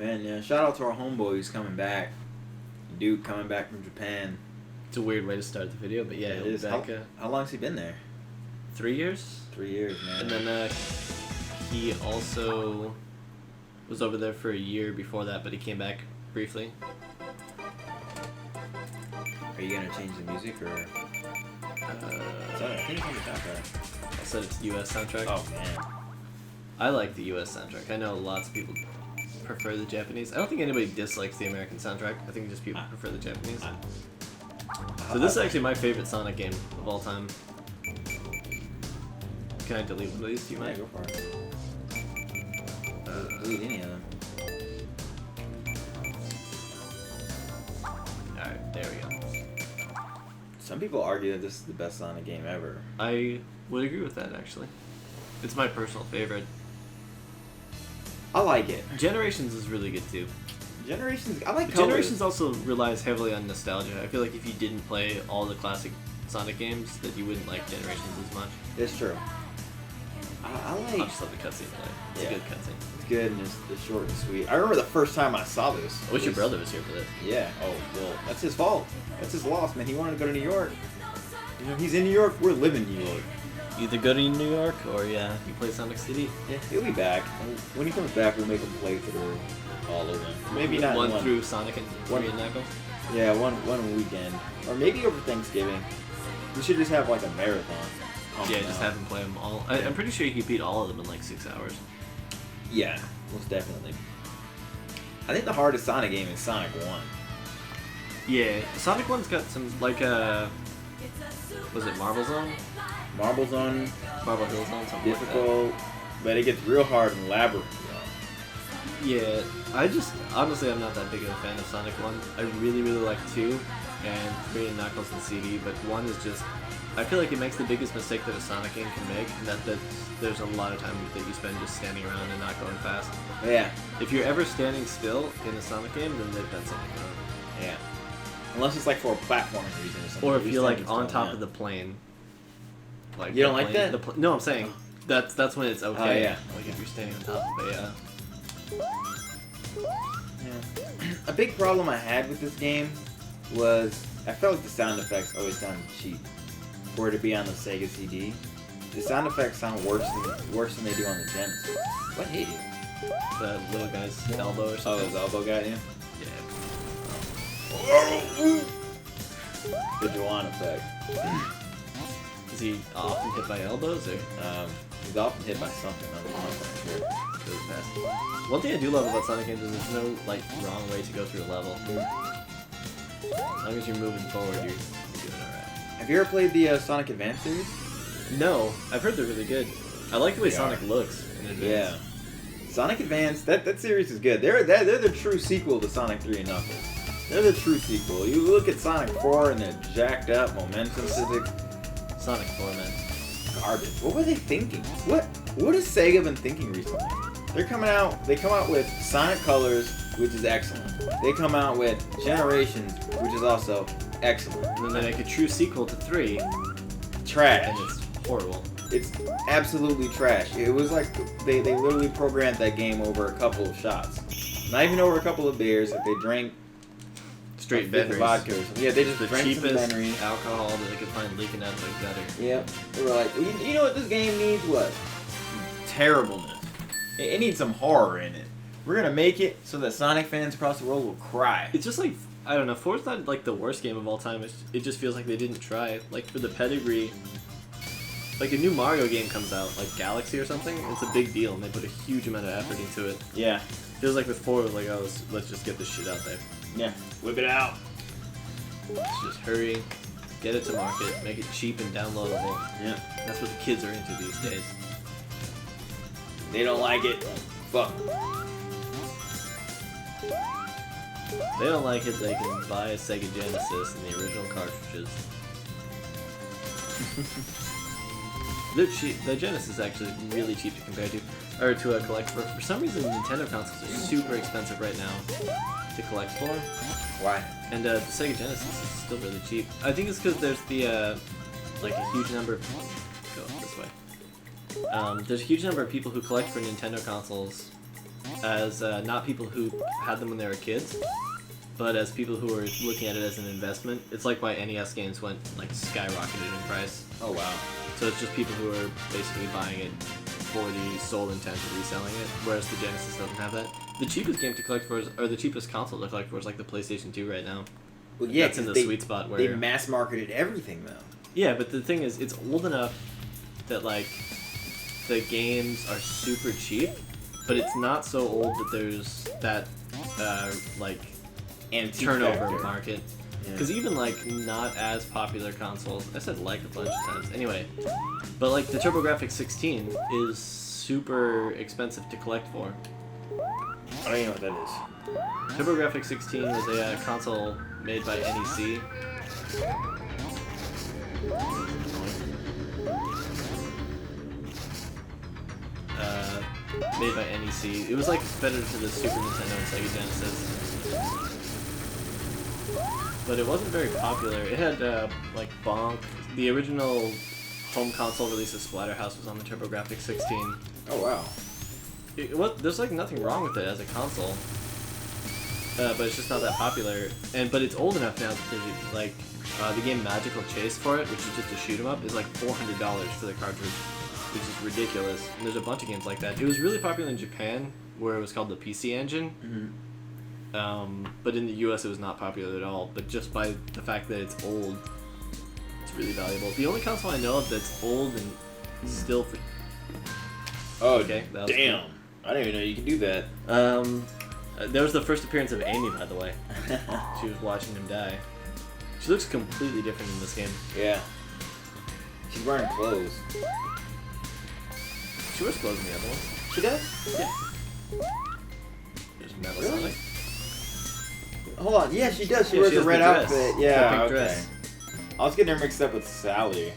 Man, yeah. Shout out to our homeboys coming back. Duke coming back from Japan. It's a weird way to start the video, but yeah, it he'll is. be back. How long's he been there? 3 years? 3 years, man. And then he also was over there for a year before that, but he came back briefly. Are you gonna change the music or? I think it's on the soundtrack. I said it's U.S. soundtrack. Oh man. I like the U.S. soundtrack. I know lots of people prefer the Japanese. I don't think anybody dislikes the American soundtrack. I think just people prefer the Japanese. So this is actually my favorite Sonic game of all time. Can I delete one of these? Do you mind? Yeah, go for it. Delete any of them. Alright, there we go. Some people argue that this is the best Sonic game ever. I would agree with that, actually. It's my personal favorite. I like it. Generations is really good too. Generations, I like colors. Generations also relies heavily on nostalgia. I feel like if you didn't play all the classic Sonic games, that you wouldn't like Generations as much. It's true. I like. I just love the cutscene play. It's a good cutscene. It's good and it's short and sweet. I remember the first time I saw this. I wish your brother was here for this. Yeah. Oh well, that's his fault. That's his loss, man. He wanted to go to New York. You know, he's in New York. We're living in New York. Either go to New York or you play Sonic City. Yeah, he'll be back. When he comes back, we'll make him play through all of them. Maybe not one through Sonic and 3 and Knuckles. Yeah, one weekend, or maybe over Thanksgiving. We should just have like a marathon. Yeah, just have him play them all. I'm pretty sure he beat all of them in like 6 hours. Yeah, most definitely. I think the hardest Sonic game is Sonic 1. Yeah, Sonic 1's got some, like, was it Marble Zone? Marble Zone. Marble Hill Zone, something difficult, like that. But it gets real hard in Labyrinth. Yeah, honestly, I'm not that big of a fan of Sonic 1. I really, really like 2 and 3 and Knuckles and CD, but 1 is just, I feel like it makes the biggest mistake that a Sonic game can make, and that there's a lot of time that you spend just standing around and not going fast. Yeah. If you're ever standing still in a Sonic game, then they've done something wrong. Yeah. Unless it's like for a platforming reason or something. Or if you're like on top of the plane. Like you don't like that? No, I'm saying that's when it's okay. Oh, yeah. Like if you're standing on top of it, yeah. A big problem I had with this game was I felt like the sound effects always sounded cheap. For it to be on the Sega CD, the sound effects sound worse than they do on the Genesis. What hit you? The little guy's elbow or something. Oh, his elbow got you? Yeah. The Juwan effect. Is he often hit by elbows or? He's often hit by something. I'm not quite sure. Goes fast. One thing I do love about Sonic games is there's no like wrong way to go through a level. As long as you're moving forward, you're doing alright. Have you ever played the Sonic Advance series? No, I've heard they're really good. I like the way Sonic looks in Advance. Yeah. Sonic Advance, that series is good. They're the true sequel to Sonic 3 and Knuckles. They're the true sequel. You look at Sonic 4 and they're jacked up, momentum physics. Sonic 4, man. Garbage. What were they thinking? What has Sega been thinking recently? They come out with Sonic Colors, which is excellent. They come out with Generations, which is also excellent. And then they make a true sequel to 3. Trash. And it's horrible. It's absolutely trash. It was like they literally programmed that game over a couple of shots. Not even over a couple of beers. Like they drank straight vodka or something. Yeah, they just the drank cheapest some Benry. alcohol that they could find leaking out of the gutter. Yep. They were like, you know what this game needs? What? Terribleness. It needs some horror in it. We're gonna make it so that Sonic fans across the world will cry. It's just like, I don't know, 4's not like the worst game of all time. It just feels like they didn't try. Like for the pedigree, like a new Mario game comes out, like Galaxy or something, it's a big deal and they put a huge amount of effort into it. Yeah. Feels like with 4, like, oh, let's just get this shit out there. Yeah. Whip it out. Let's just hurry, get it to market, make it cheap and downloadable. Yeah. That's what the kids are into these days. They don't like it. Fuck. They don't like it, they can buy a Sega Genesis and the original cartridges. They're cheap. The Genesis is actually really cheap to compare to, or to collect for. For some reason, Nintendo consoles are super expensive right now to collect for. Why? And the Sega Genesis is still really cheap. I think it's because there's the like a huge number of go this way. There's a huge number of people who collect for Nintendo consoles as not people who had them when they were kids, but as people who were looking at it as an investment. It's like why NES games went like skyrocketed in price. Oh wow. So it's just people who are basically buying it for the sole intent of reselling it, whereas the Genesis doesn't have that. The cheapest game to collect for is, or the cheapest console to collect for is like the PlayStation 2 right now. Well, yeah, that's in the they, sweet spot where they mass marketed everything though. Yeah, but the thing is, it's old enough that like the games are super cheap, but it's not so old that there's that like Antique turnover factor. market. Yeah. Because even like not as popular consoles, I said like a bunch of times. Anyway, but like the TurboGrafx 16 is super expensive to collect for. I don't even know what that is. TurboGrafx 16 was a console made by NEC. Made by NEC. It was like competitor to the Super Nintendo and Sega Genesis. But it wasn't very popular. It had like Bonk. The original home console release of Splatterhouse was on the TurboGrafx 16. Oh wow. There's like nothing wrong with it as a console, but it's just not that popular. But it's old enough now that there's like the game Magical Chase for it, which is just a shoot 'em up, is like $400 for the cartridge, which is ridiculous. And there's a bunch of games like that. It was really popular in Japan, where it was called the PC Engine. Mm-hmm. But in the US it was not popular at all. But just by the fact that it's old, it's really valuable. The only console I know of that's old and still. Oh, okay, that was damn! cool. I didn't even know you could do that. There was the first appearance of Amy, by the way. She was watching him die. She looks completely different in this game. Yeah. She's wearing clothes. She wears clothes in the other one. She does? Yeah. There's Metal Really? Sonic. Hold on. Yeah, she does. She Yeah, wears she a has red the dress. outfit. The Yeah, pink okay. dress. I was getting her mixed up with Sally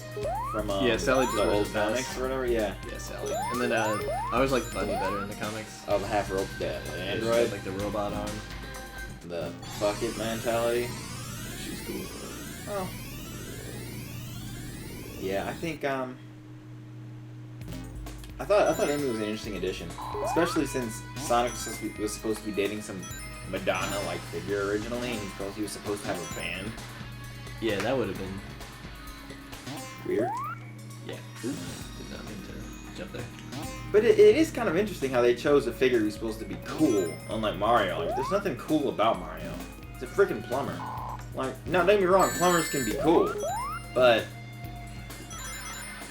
from Yeah, Sally just the wears old the vest. comics or whatever. Yeah. Yeah, Sally. And then I always like Bunny better in the comics. Oh, the half rope that Yeah, she android, has, like the robot arm. the bucket mentality. She's cool. Oh. Yeah, I think I thought Amy was an interesting addition, especially since Sonic was supposed to be dating some Madonna-like figure originally, and he was supposed to have a band. Yeah, that would have been Weird. yeah. Oops, did not mean to jump there. But it is kind of interesting how they chose a figure who's supposed to be cool, unlike Mario. Like, there's nothing cool about Mario. It's a freaking plumber. Like, now don't get me wrong, plumbers can be cool, but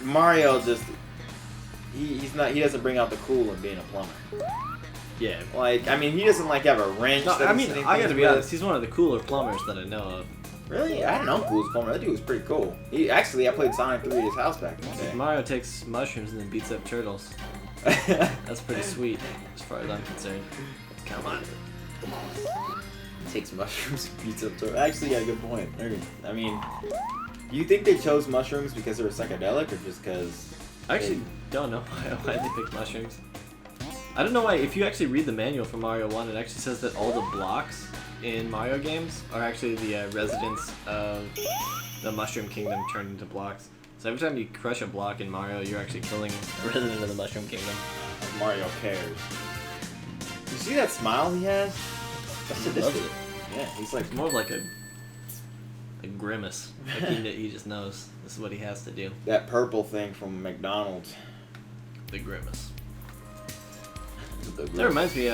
Mario just he doesn't bring out the cool in being a plumber. Yeah. Like, I mean, he doesn't like have a wrench. No, that I he's mean, sitting I gotta things be with. honest. He's one of the cooler plumbers that I know of. Really? I don't know who's plumber. That dude was pretty cool. I played Sonic 3 at his house back in the day. Mario takes mushrooms and then beats up turtles. That's pretty sweet, as far as I'm concerned. Come on. Takes mushrooms, beats up turtles. Actually, yeah, good point. I mean, do you think they chose mushrooms because they were psychedelic, or just because? I actually don't know why they picked mushrooms. I don't know why. If you actually read the manual for Mario 1, it actually says that all the blocks in Mario games are actually the residents of the Mushroom Kingdom turned into blocks. So every time you crush a block in Mario, you're actually killing a resident of the Mushroom Kingdom. Mario cares. You see that smile he has? That's He loves sadistic. it. Yeah, he's like It's more of like a grimace. Like he just knows this is what he has to do. that purple thing from McDonald's. The grimace. The That reminds me,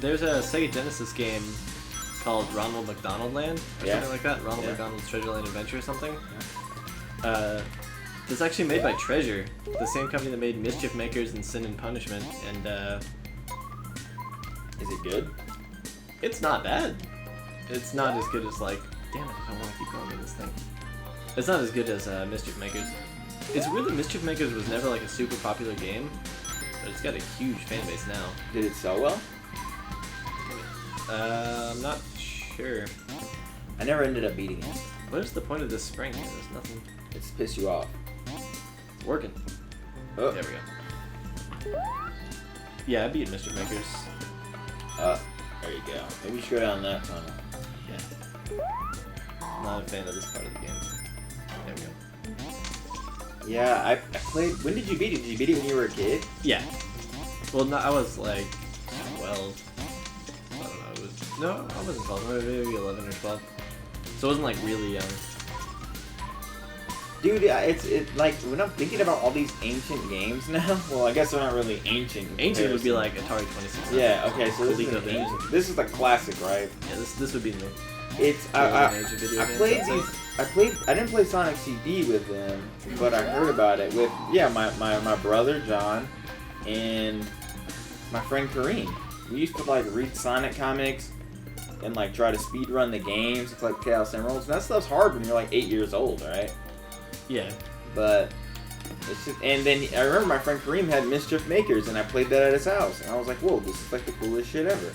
there's a Sega Genesis game called Ronald McDonald Land, or Yeah. something like that. Ronald Yeah. McDonald's Treasure Land Adventure or something. It's actually made by Treasure, the same company that made Mischief Makers and Sin and Punishment, and Is it good? it's not bad. It's not as good as like, damn it, I don't want to keep going with this thing. It's not as good as Mischief Makers. It's weird that Mischief Makers was never like a super popular game, but it's got a huge fan base now. Did it sell well? I'm not sure. I never ended up beating it. What is the point of this spring here? There's nothing. It's to piss you off. It's working. Oh. There we go. Yeah, I beat Mischief Makers. There you go. Maybe we should go down that tunnel. Yeah. Not a fan of this part of the game. There we go. Yeah, I played. When did you beat it? Did you beat it when you were a kid? Yeah. Well, no, I was like 12. I don't know. It was no, I wasn't 12. Maybe 11 or 12. So it wasn't like really young. Dude, it's like when I'm thinking about all these ancient games now. Well, I guess they're not really ancient. Ancient would be like Atari 2600. Yeah. Okay. So this is like classic, right? Yeah. This would be new. It's I played these. I didn't play Sonic CD with them, but I heard about it with my brother John and my friend Kareem. We used to like read Sonic comics and like try to speed run the games, like Chaos Emeralds. And that stuff's hard when you're like 8 years old, right? Yeah. But it's just, and then I remember my friend Kareem had Mischief Makers, and I played that at his house, and I was like, whoa, this is like the coolest shit ever.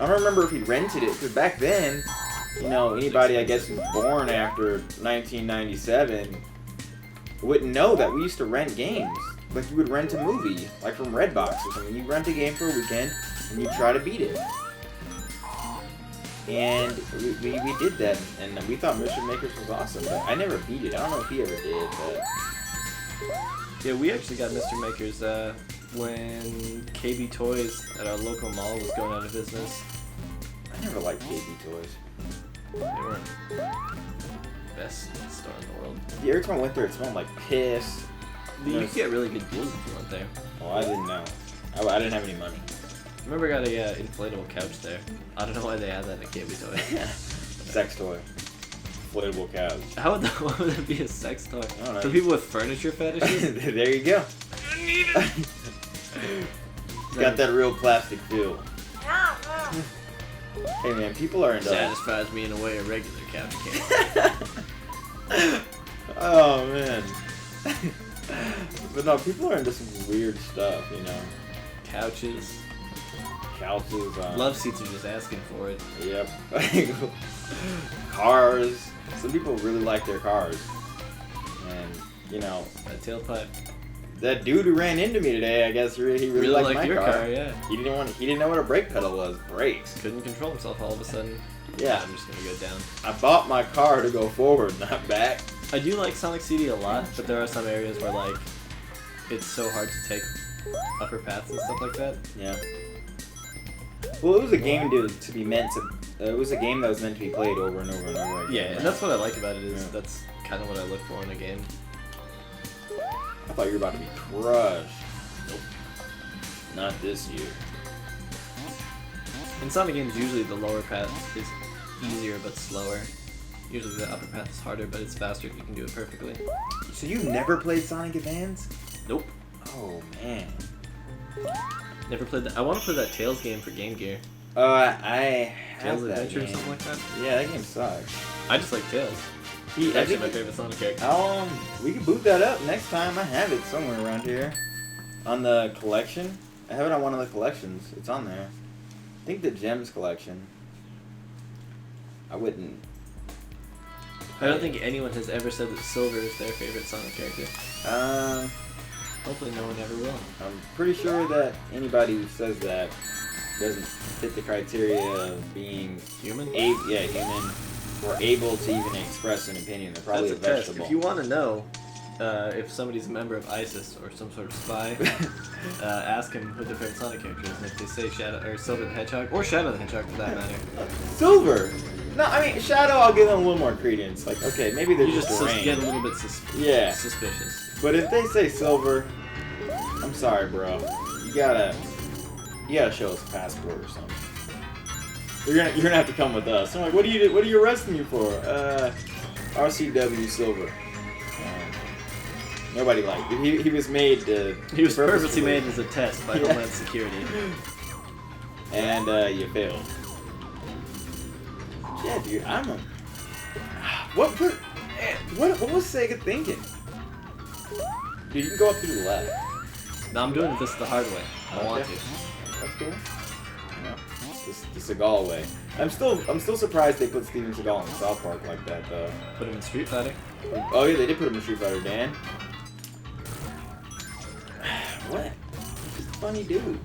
I don't remember if he rented it, because back then, you know, anybody I guess who's born after 1997 wouldn't know that we used to rent games. Like you would rent a movie, like from Redbox or something. You rent a game for a weekend, and you try to beat it. And we did that, and we thought Mischief Makers was awesome, but I never beat it. I don't know if he ever did, but... Yeah, we actually got Mr. Makers when KB Toys at our local mall was going out of business. I never liked KB Toys. They weren't the best store in the world. Yeah, every time I went there, it smelled like piss. You could get really good deals if you went there. Oh, I didn't know. I didn't have any money. I remember I got a inflatable couch there. I don't know why they had that at KB Toys. Sex toy. Inflatable couch. Why would that be a sex toy? I don't know. For people with furniture fetishes? There you go. I need it! It's got that real plastic feel. Hey man, people are into... Satisfies me in a way a regular couch can't. Oh man. But no, people are into some weird stuff, you know. Couches. Couches. Love seats are just asking for it. Yep. Cars. Some people really like their cars. And, you know. That tailpipe. That dude who ran into me today, I guess he really liked my your car. Yeah. He didn't know what a brake pedal was. Brakes. Couldn't control himself all of a sudden. Yeah. I'm just gonna go down. I bought my car to go forward, not back. I do like Sonic CD a lot, but there are some areas where like it's so hard to take upper paths and stuff like that. Yeah. Well, it was a game to be meant to. It was a game that was meant to be played over and over and over again. Yeah, and that's what I like about it is that's kind of what I look for in a game. I thought you were about to be crushed. Nope. Not this year. In Sonic games, usually the lower path is easier but slower. Usually the upper path is harder, but it's faster if you can do it perfectly. So you've never played Sonic Advance? Nope. Oh man. Never played that. I want to play that Tails game for Game Gear. I have Tails that Adventure game. or something like that. Yeah, that game sucks. I just like Tails. He's actually my favorite Sonic character. We can boot that up next time. I have it somewhere around here. On the collection. I have it on one of the collections. It's on there. I think the Gems collection. I wouldn't. I don't think anyone has ever said that Silver is their favorite Sonic character. Hopefully no one ever will. I'm pretty sure that anybody who says that doesn't fit the criteria of being Human? Human, or able to even express an opinion. They're probably That's a a vegetable. test. If you want to know if somebody's a member of ISIS or some sort of spy, ask him who their favorite Sonic character is. And if they say Shadow or Silver the Hedgehog, or Shadow the Hedgehog for that matter. Silver! No, I mean, Shadow, I'll give them a little more credence. Like, okay, maybe they're You just deranged. get a little bit suspicious. But if they say Silver, I'm sorry, bro. You gotta show us a passport or something. You're gonna have to come with us. I'm like, what are you arresting me for? RCW Silver. Nobody liked it. He was made to. He was purposely made as a test by Homeland Security. And you failed. Yeah, dude, what was Sega thinking? Dude, you can go up to the left. No, I'm doing this the hard way. I want to. That's cool. No, the Seagal way. I'm still surprised they put Steven Seagal in South Park like that though. Put him in Street Fighter. Oh yeah, they did put him in Street Fighter, Dan. What? He's a funny dude.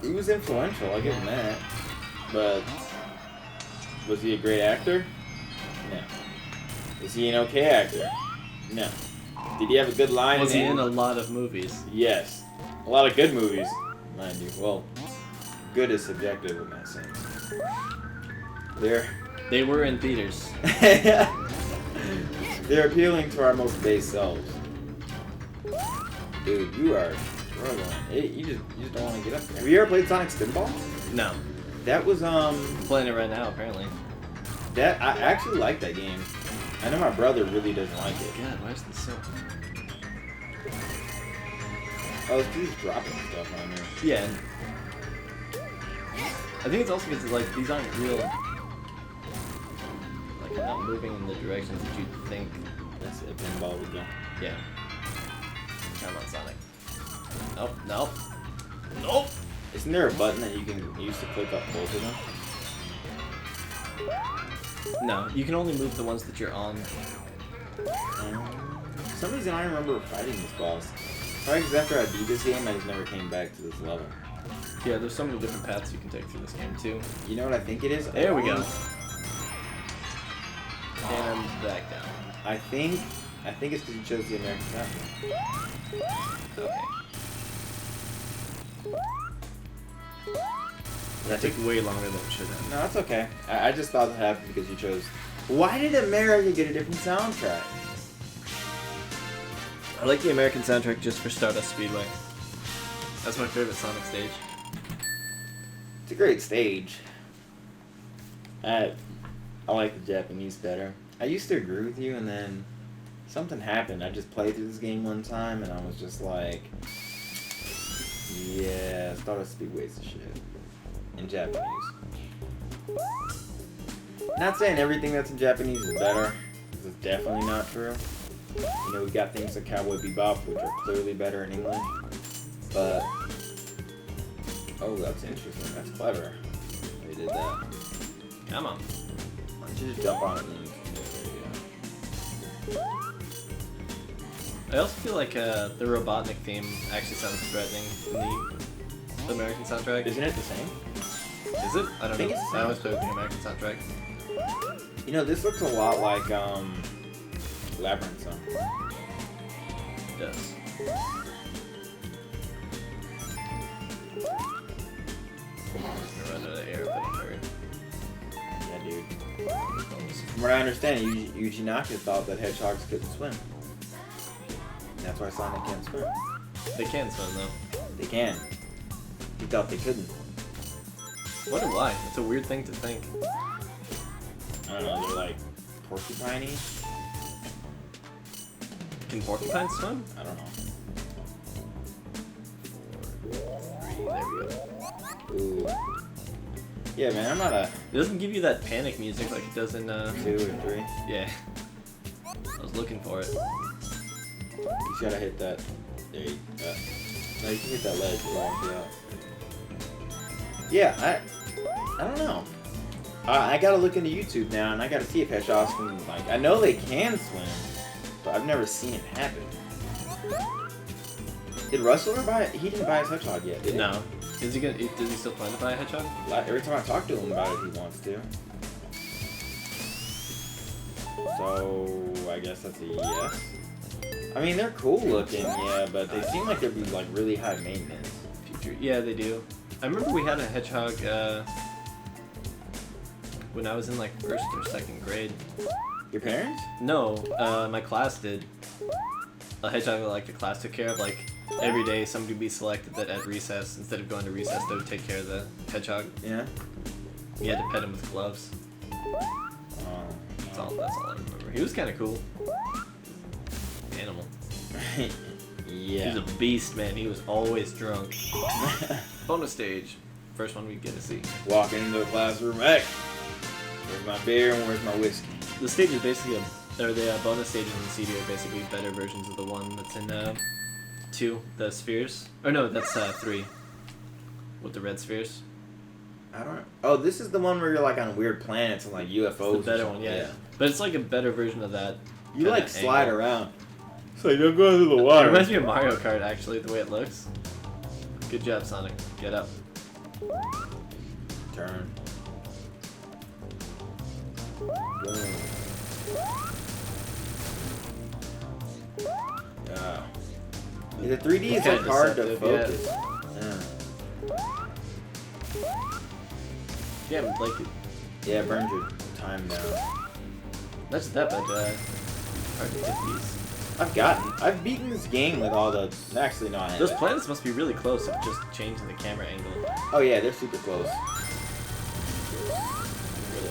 He was influential, I'll give him that. But was he a great actor? No. Is he an okay actor? No. Did he have a good line? Was he in a lot of movies? Yes. A lot of good movies, mind you. Well, good is subjective in that sense. They were in theaters. They're appealing to our most base selves. Dude, you are struggling. You just don't want to get up there. Have you ever played Sonic Spinball? No. That was I'm playing it right now, apparently. That I actually like that game. I know my brother really doesn't like it. God, why is this so? Oh, it's 'cause he's dropping stuff on there. Yeah. I think it's also because like these aren't real. Like you're not moving in the directions that you'd think. That's it. Pinball would go. Yeah. Come on, Sonic. Nope. Nope. Nope. Isn't there a button that you can use to click up both of them? No, you can only move the ones that you're on. For some reason I remember fighting this boss. Probably because after I beat this game, I just never came back to this level. Yeah, there's so many different paths you can take through this game too. You know what I think it is? There we go. And back down. I think it's because you chose the American soundtrack. Okay. That took way longer than it should have. No, that's okay. I just thought that happened because you chose. Why did America get a different soundtrack? I like the American soundtrack just for Stardust Speedway. That's my favorite Sonic stage. It's a great stage. I like the Japanese better. I used to agree with you, and then something happened. I just played through this game one time, and I was just like, yeah, Stardust Speedway's the shit. In Japanese. Not saying everything that's in Japanese is better, because it's definitely not true. You know, we got things like Cowboy Bebop, which are clearly better in English, but... Oh, that's interesting. That's clever. They did that. Come on. Why don't you just jump on it and then there you go. I also feel like the Robotnik theme actually sounds threatening in the American soundtrack. Isn't it the same? Is it? I don't think know. it's the same. I always play with the American soundtrack. You know, this looks a lot like Labyrinth Zone. It does. I'm gonna run out of air if I don't hurry. Yeah, dude. From what I understand, Yuji Naka thought that hedgehogs couldn't swim. That's why Sonic can't swim. They can swim though. They can. He thought they couldn't. I wonder why. It's a weird thing to think. I don't know, they're like porcupine-y? Can porcupines swim? I don't know. 4, 3, there we go. Ooh. Yeah, man, I'm not a It doesn't give you that panic music like it does in 2 or 3. yeah. I was looking for it. You just gotta hit that. There you go. No, you can hit that ledge. It won't be out. Yeah, I don't know. I gotta look into YouTube now, and I gotta see if hedgehogs can, like, I know they can swim, but I've never seen it happen. Did Russell ever buy it? He didn't buy his hedgehog yet, did he? No. Is he gonna? Does he still plan to buy a hedgehog? Every time I talk to him about it, he wants to. So, I guess that's a yes. I mean, they're cool looking, yeah, but they seem like they'd be, like, really high maintenance. Future. Yeah, they do. I remember we had a hedgehog when I was in like 1st or 2nd grade. Your parents? No, my class did. A hedgehog that like the class took care of. Like every day, somebody would be selected that at recess, instead of going to recess, they would take care of the hedgehog. Yeah. You had to pet him with gloves. Oh. That's all I remember. He was kind of cool. Animal. Yeah. He was a beast, man. He was always drunk. Bonus stage. First one we get to see. Walking into the classroom, hey, where's my beer and where's my whiskey? The stage is basically the bonus stages in the CD are basically better versions of the one that's in 2, the spheres. Or no, that's 3, with the red spheres. I don't. Oh, this is the one where you're like on weird planets and like UFOs. It's the better one, yeah. But it's like a better version of that. You like kinda slide angle. around. It's like don't go into the It water. reminds me of Mario Kart, actually, the way it looks. Good job, Sonic. Get up. Turn. Boom. The 3D is It's like kinda hard to deceptive, focus. Yeah, like Yeah, it burns your time down. that's that, but hard to get these. I've beaten this game with all the. Actually, no, I haven't. Those planets must be really close if just changing the camera angle. Oh yeah, they're super close.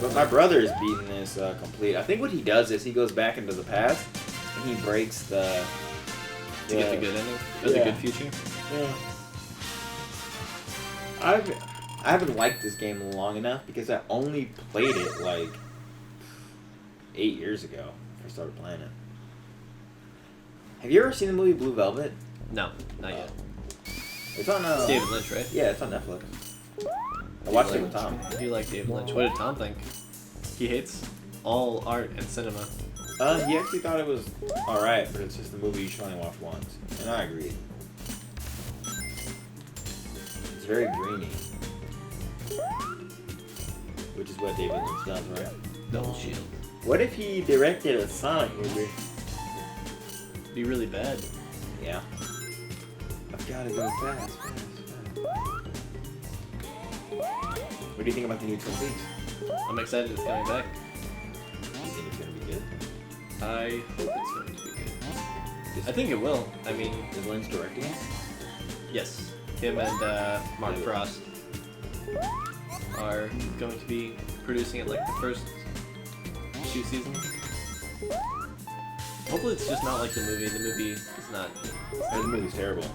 But my brother is beating this complete. I think what he does is he goes back into the past and he breaks the. To get the good ending, or the good future. Yeah. I haven't liked this game long enough because I only played it like 8 years ago. I started playing it. Have you ever seen the movie Blue Velvet? No, not yet. It's on. It's David Lynch, right? Yeah, it's on Netflix. I watched it with Tom. I do like David Lynch. What did Tom think? He hates all art and cinema. He actually thought it was alright, but it's just a movie you should only watch once. And I agree. It's very greeny. Which is what David Lynch does, right? Double shield. What if he directed a Sonic movie? Be really bad. Yeah. I've gotta go fast. What do you think about the new Twin Peaks? I'm excited it's coming back. Do you think it's gonna be good? I hope it's going to be good. I think it will. I mean, Is Lynch directing it? yes. Him and Mark Frost are going to be producing it like the first 2 seasons. Hopefully it's just not like the movie. The movie is not... Oh, the movie's terrible.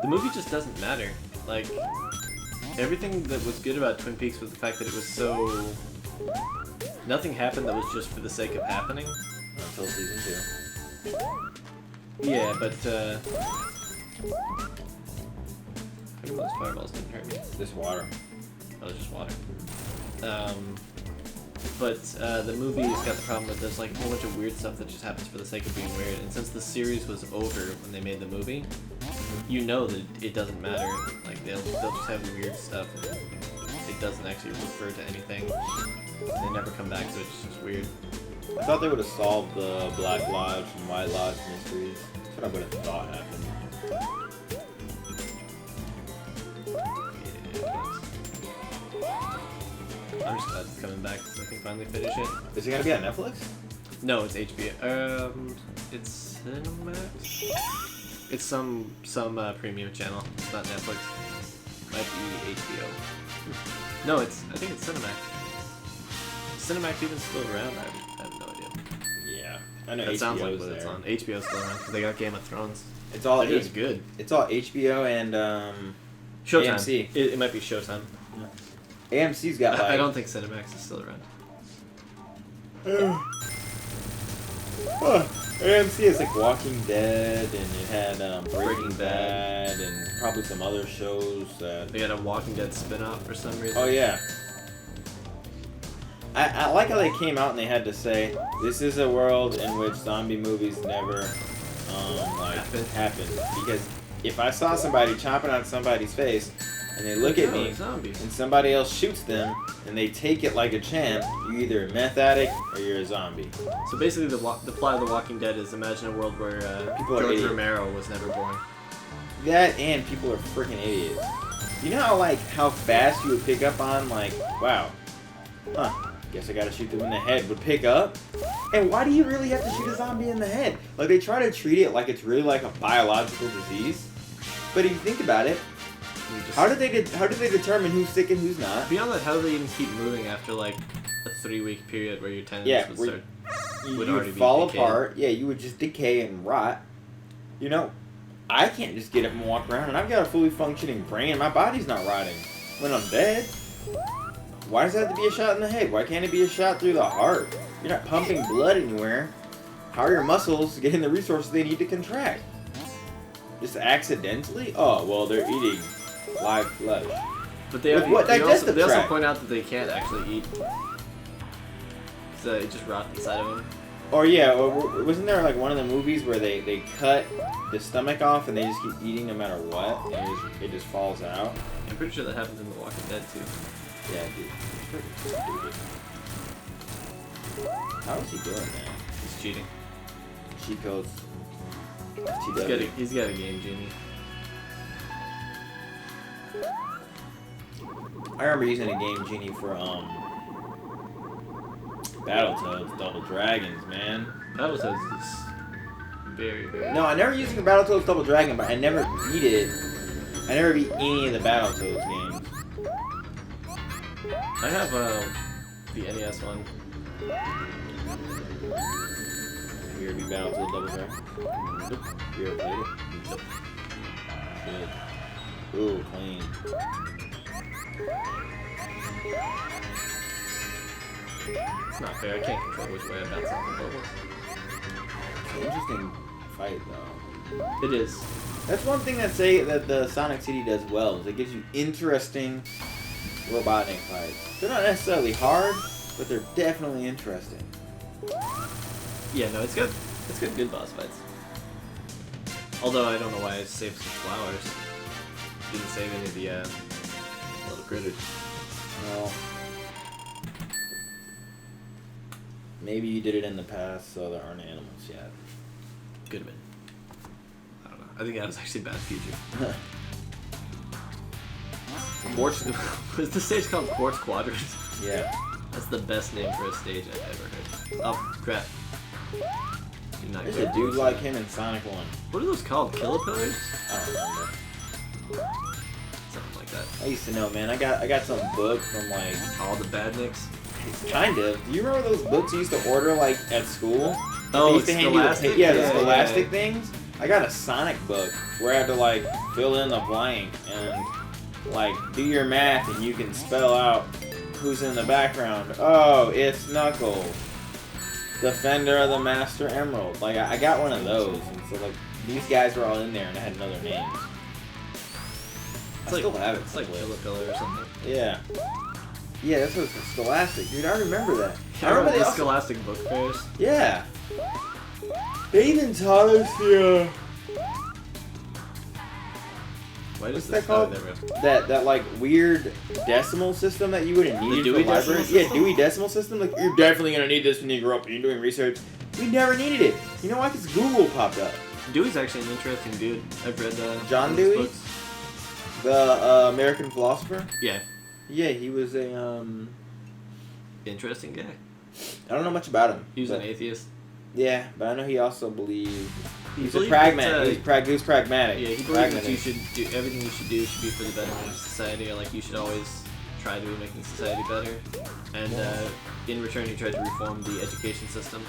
The movie just doesn't matter. Like, everything that was good about Twin Peaks was the fact that it was so... Nothing happened that was just for the sake of happening. Until season 2. Yeah, but, how come those fireballs didn't hurt me? This water. Oh, it's just water. But the movie's got the problem that there's like a whole bunch of weird stuff that just happens for the sake of being weird. And since the series was over when they made the movie, you know that it doesn't matter. Like they'll just have weird stuff. It doesn't actually refer to anything. They never come back to it. It's just weird. I thought they would have solved the Black Lodge and White Lodge mysteries. That's what I would have thought happened. I'm just glad it's coming back so I can finally finish it. Is it gonna be on Netflix? No, it's HBO. It's Cinemax. It's some premium channel. It's not Netflix. Might be HBO. No, I think it's Cinemax. Is Cinemax even still around? I have no idea. Yeah, I know. That sounds like HBO's what it's there. on. HBO's still around because they got Game of Thrones. It's all It's good. It's all HBO and Showtime. AMC. It might be Showtime. AMC's got like. I don't think Cinemax is still around. AMC is like Walking Dead, and it had Breaking Bad, and probably some other shows that. They got a Walking Dead spin-off for some reason. Oh yeah. I like how they came out and they had to say this is a world in which zombie movies never happen, because if I saw somebody chomping on somebody's face and they look at me zombies. and somebody else shoots them and they take it like a champ, you're either a meth addict or you're a zombie. So basically, the plot of The Walking Dead is imagine a world where People are George idiots. Romero was never born. That and people are freaking idiots. You know how fast you would pick up on wow, guess I gotta shoot them in the head would pick up? And why do you really have to shoot a zombie in the head? Like they try to treat it like it's really like a biological disease. But if you think about it, how did they determine who's sick and who's not? Beyond that, how do they even keep moving after like a 3-week period where your tendons Yeah, would where start? You would would already be fall decayed. apart. Yeah, you would just decay and rot. You know, I can't just get up and walk around, and I've got a fully functioning brain. My body's not rotting when I'm dead. Why does it have to be a shot in the head? Why can't it be a shot through the heart? You're not pumping blood anywhere. How are your muscles getting the resources they need to contract? Just accidentally? Oh, well, they're eating live flesh. But they, With what they also digestive tract? point out that they can't actually eat. So it just rots inside of them. Or yeah, or wasn't there like one of the movies where they cut the stomach off and they just keep eating no matter what, and it just falls out? I'm pretty sure that happens in The Walking Dead too. Yeah, dude. How is he doing that? He's cheating. Cheat codes. He's got a Game Genie. I remember using a Game Genie for Battletoads, Double Dragons, man. Battletoads is very, very... No, I never used it for Battletoads Double Dragon, but I never beat it. I never beat any of the Battletoads games. I have the NES one. Have you ever beat Battletoads Double Dragon? Nope. You ever played it? Nope. Good. Ooh, clean. It's not fair. I can't control which way I bounce off the bubbles. It's an interesting fight, though. It is. That's one thing that the Sonic CD does well, is it gives you interesting Robotnik fights. They're not necessarily hard, but they're definitely interesting. Yeah, no, it's got good boss fights. Although I don't know why I saved some flowers. Didn't save any of the little critters. Well, maybe you did it in the past, so there aren't animals yet. Could have been. I don't know. I think that was actually bad future. Quartz. Was the stage called Quartz Quadrants? Yeah. That's the best name for a stage I've ever heard. Oh, crap. There's a dude like him in Sonic 1. What are those called? Kilopillars? I don't remember. Something like that. I used to know, man. I got some book from like All the badniks? kind of. Do you remember those books you used to order like at school? Oh, they used to hand you the yeah, Scholastic things. I got a Sonic book where I had to like fill in the blank and like do your math and you can spell out who's in the background. Oh, it's Knuckles, Defender of the Master Emerald. Like I got one of those, and so like these guys were all in there and I had another name. I still have it. It's like Kilopillar or something. Yeah. Yeah, that's what it's Scholastic, dude. I remember that. I remember the Scholastic book fairs. Yeah. They even taught us the What's that called? That like weird decimal system that you wouldn't need for libraries. Yeah, Dewey Decimal System. Like you're definitely gonna need this when you grow up and you're doing research. We never needed it. You know why? Because Google popped up. Dewey's actually an interesting dude. I've read John Dewey, books. the American philosopher. Yeah. Yeah, he was a interesting guy. I don't know much about him. He was an atheist. Yeah, but I know he also believed. He's a believed pragmatic. that, He was pragmatic. Yeah, he believed that you should do everything you should do should be for the betterment of society, or like you should always try to be making society better. And in return, he tried to reform the education system.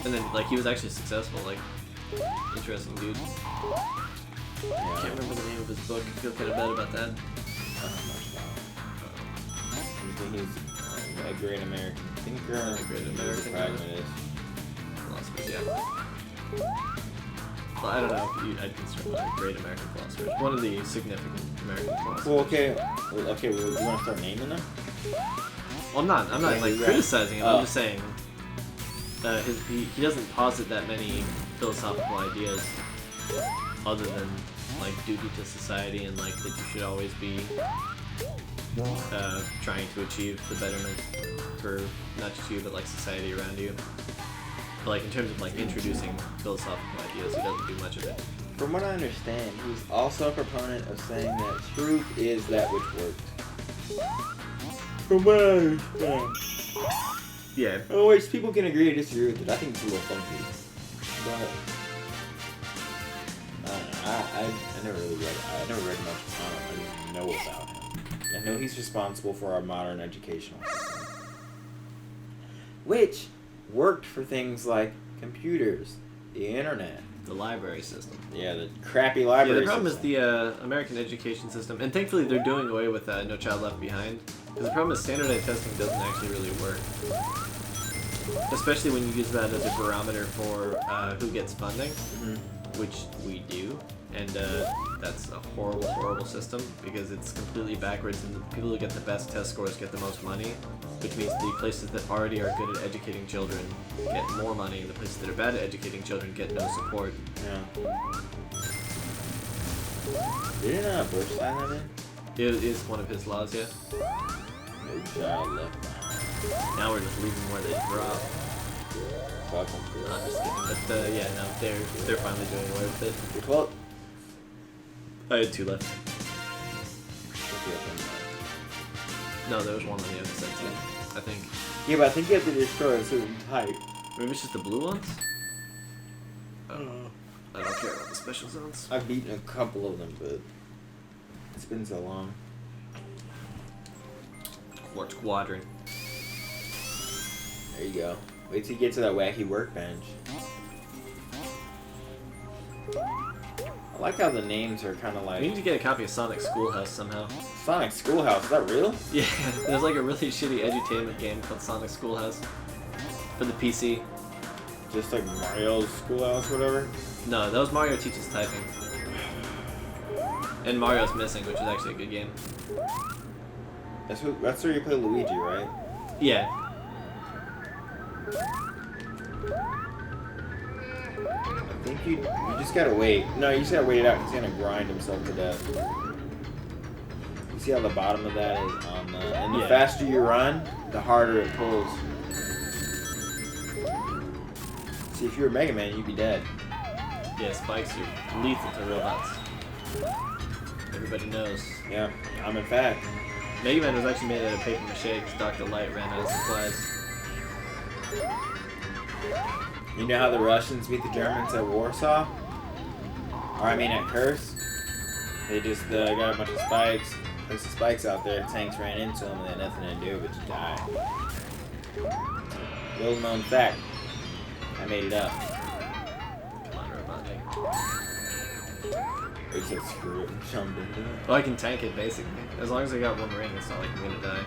And then, like, he was actually successful. Like, interesting dude. Yeah. I can't remember the name of his book. I feel kind of bad about that. I don't know much about him. He's a great American thinker. A great American pragmatist. Philosophers, yeah. Well, I don't know if I'd consider him a great American philosopher. One of the significant American philosophers. Well, okay. You want to start naming them? Well, I'm not like criticizing him. I'm just saying he doesn't posit that many philosophical ideas other than like duty to society and like that you should always be trying to achieve the betterment for not just you but like society around you. But like in terms of like introducing philosophical ideas, he doesn't do much of it. From what I understand, he's also a proponent of saying that truth is that which worked. From what I understand. Yeah. Oh, which people can agree or disagree with it. I think it's a little funky. But I don't know. I never really read. I never read much on him. I just know about him. I know he's responsible for our modern educational system, which worked for things like computers, the internet, the library system. Yeah, the crappy library. Yeah, the problem system. is the American education system, and thankfully they're doing away with No Child Left Behind. Because the problem is standardized testing doesn't actually really work, especially when you use that as a barometer for who gets funding, which we do, and that's a horrible, horrible system because it's completely backwards, and the people who get the best test scores get the most money, which means the places that already are good at educating children get more money, and the places that are bad at educating children get no support. Yeah. Didn't Bush sign that in? It is one of his laws, yeah. No child left behind. Now we're just leaving where they drop. fuck them. No, I'm just kidding. But yeah, no, they're finally doing away with it. Well, I had 2 left. No, there was one on the other side too. I think. yeah, but I think you have to destroy a certain type. Maybe it's just the blue ones? I don't know. I don't care about the special zones. I've beaten a couple of them, but it's been so long. Quartz quadrant. There you go. Wait till you get to that wacky workbench. I like how the names are kind of We like... need to get a copy of Sonic Schoolhouse somehow. Sonic Schoolhouse, is that real? Yeah, there's like a really shitty edutainment game called Sonic Schoolhouse for the PC. Just like Mario's Schoolhouse, whatever? No, that was Mario Teaches Typing. And Mario's Missing, which is actually a good game. That's where you play Luigi, right? Yeah. I think you just gotta wait. No, you just gotta wait it out. He's gonna grind himself to death. You see how the bottom of that is on the... And the Yeah. faster you run, the harder it pulls. See, if you were Mega Man, you'd be dead. Yeah, spikes are lethal to robots. Everybody knows. Yeah, I'm in fact. Mega Man was actually made out of paper mache because Dr. Light ran out of supplies. You know how the Russians beat the Germans at Warsaw? Or I mean at Kursk? They just got a bunch of spikes. There's some spikes out there. Tanks ran into them and they had nothing to do but to die. Little known fact. I made it up. Come on, Robotnik. They said screw it and jumped into it. Well, I can tank it, basically. As long as I got 1 ring, it's not like I'm gonna die.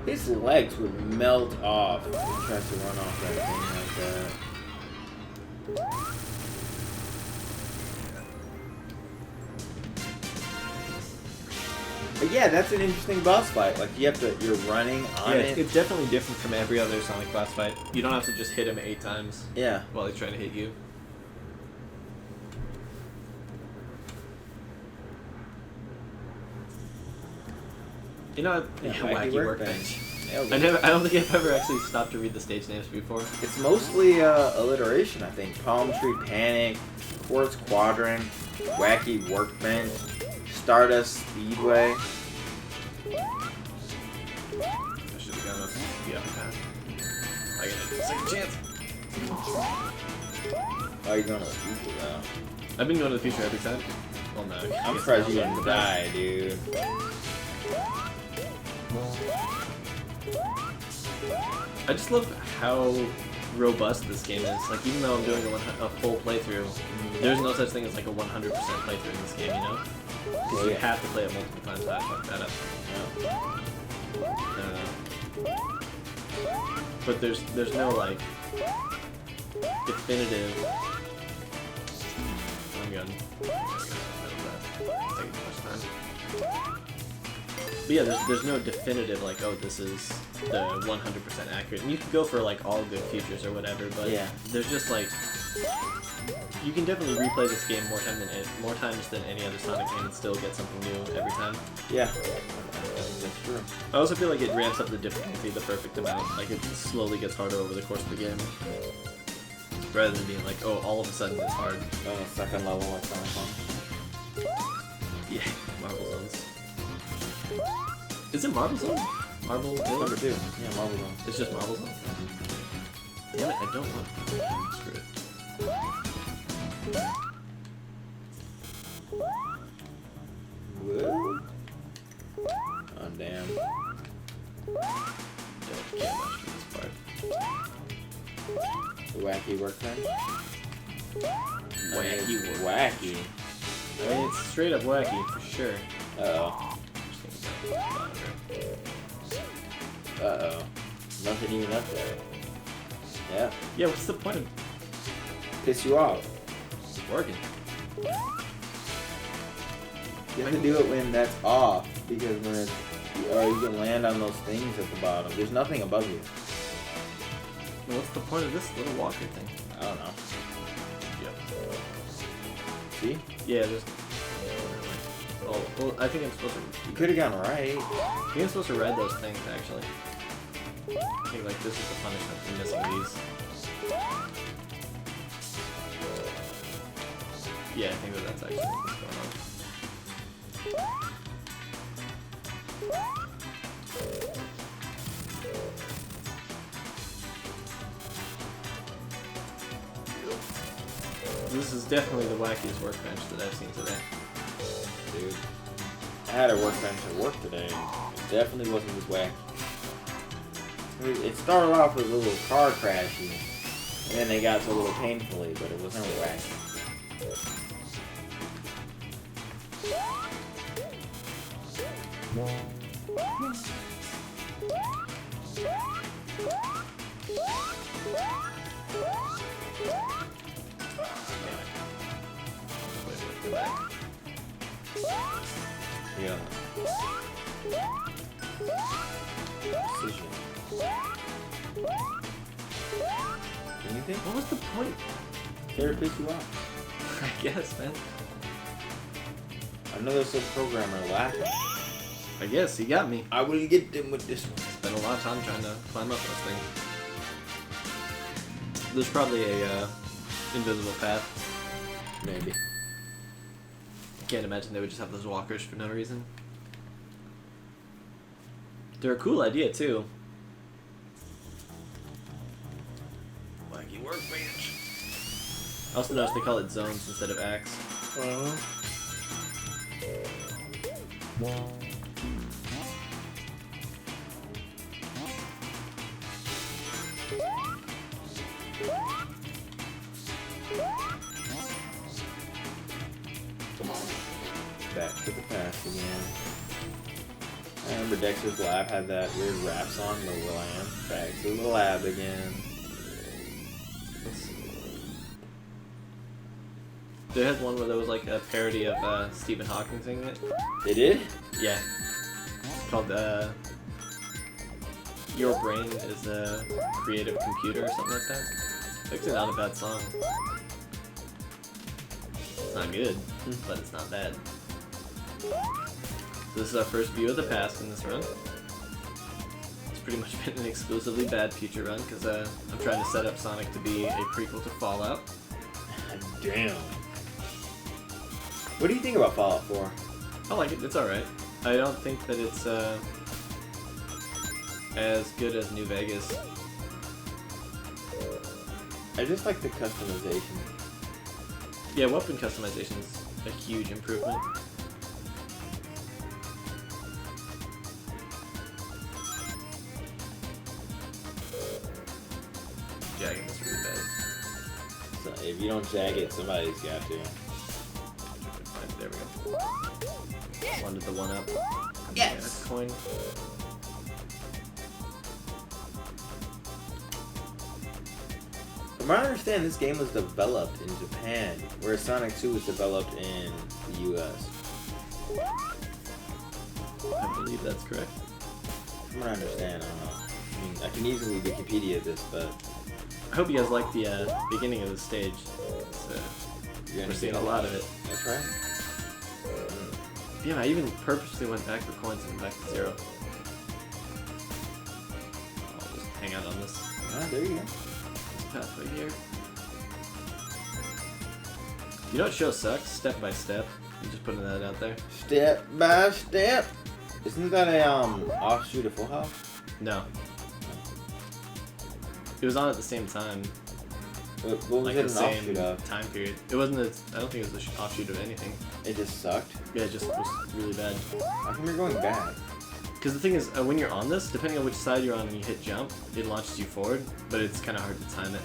His legs would melt off if he tries to run off that thing like that. But yeah, that's an interesting boss fight. Like you're running on it. It's definitely different from every other Sonic boss fight. You don't have to just hit him 8 times Yeah. while he's trying to hit you. You know, Yeah, wacky workbench. Nailed I it. don't think I've ever actually stopped to read the stage names before. It's mostly alliteration, I think. Palm Tree Panic, Quartz Quadrant, Wacky Workbench, Stardust Speedway. I should have gone up the other path. I get a second chance. Oh, you're going to the future though. I've been going to the future every time. Well, no. I'm surprised you didn't die, dude. I just love how robust this game is. Like, even though I'm doing a full playthrough, there's no such thing as like a 100% playthrough in this game, you know? Because you have to play it multiple times. I fucked that up. But there's no like definitive. I'm good. Taking too much time. But yeah, there's no definitive like, oh, this is the 100% accurate. And you can go for like all good features or whatever, but Yeah. there's just like, you can definitely replay this game more times than any other Sonic game and still get something new every time. Yeah. That's true. I also feel like it ramps up the difficulty the perfect amount. Like it slowly gets harder over the course of the game, rather than being like, oh, all of a sudden it's hard. On the second level, like Sonic 1. Yeah, Marble Zones. Is it Marble Zone? Marble Hill? Number 2. Yeah, Marble Zone. It's just Marble Zone? Damn it, I don't want... Screw it. Whoa. Oh, damn. Don't care much for this part. Wacky Workbench? Wacky Wacky. I mean, it's straight up wacky, for sure. Uh-oh. Uh-oh. Nothing even up there. Yeah. Yeah, what's the point of Piss you off. working? You have to do it when that's off, because when it's... Or you can land on those things at the bottom. There's nothing above you. Well, what's the point of this little walker thing? I don't know. Yep. See? Yeah, there's... Oh, well, I think I'm supposed to... You could have gone right. I think I'm supposed to ride those things, actually. I think like this is the punishment for missing these. Yeah, I think that's actually what's going on. This is definitely the wackiest workbench that I've seen today. Dude, I had a workbench at work today, and it definitely wasn't as wacky. I mean, it started off with a little car crashing, and then they got to a little painfully, but it wasn't wacky. Yeah. Precision. Anything? What was the point? Care to piss you off? I guess, man. Another sub-programmer laughing. I guess, he got me. I will get them with this one. Spent a lot of time trying to climb up this thing. There's probably a invisible path. Maybe. Can't imagine they would just have those walkers for no reason. They're a cool idea too. Wacky workbench. I also noticed they call it zones instead of acts. Back to the past again. I remember Dexter's Lab had that weird rap song, The Lamb. Back to the lab again. They had one where there was like a parody of Stephen Hawking singing it. They did? Yeah. It's called Your Brain is a Creative Computer or something like that. It's actually not a bad song. It's not good, but it's not bad. This is our first view of the past in this run. It's pretty much been an exclusively bad future run because I'm trying to set up Sonic to be a prequel to Fallout. Damn. What do you think about Fallout 4? I like it. It's alright. I don't think that it's as good as New Vegas. I just like the customization. Yeah, weapon customization is a huge improvement. Jagging is really bad. So if you don't jag it, somebody's got to. There we go. Wanted the one up. Yes! Yeah, coin. From what I understand, this game was developed in Japan, whereas Sonic 2 was developed in the US. I believe that's correct. From what I understand, I don't know. I mean, I can easily Wikipedia this, but... I hope you guys like the beginning of the stage. We're seeing a lot of it. That's right. Yeah, I even purposely went back for coins and back to 0. I'll just hang out on this There you go. pathway here. You know what show sucks? Step by Step. I'm just putting that out there. Step by step. Isn't that a offshoot of Full House? No. It was on at the same time. What was Like it the an same offshoot of? time period. It wasn't. I don't think it was an offshoot of anything. It just sucked. Yeah, it just was really bad. How come you're going back? Because the thing is, when you're on this, depending on which side you're on and you hit jump, it launches you forward, but it's kind of hard to time it.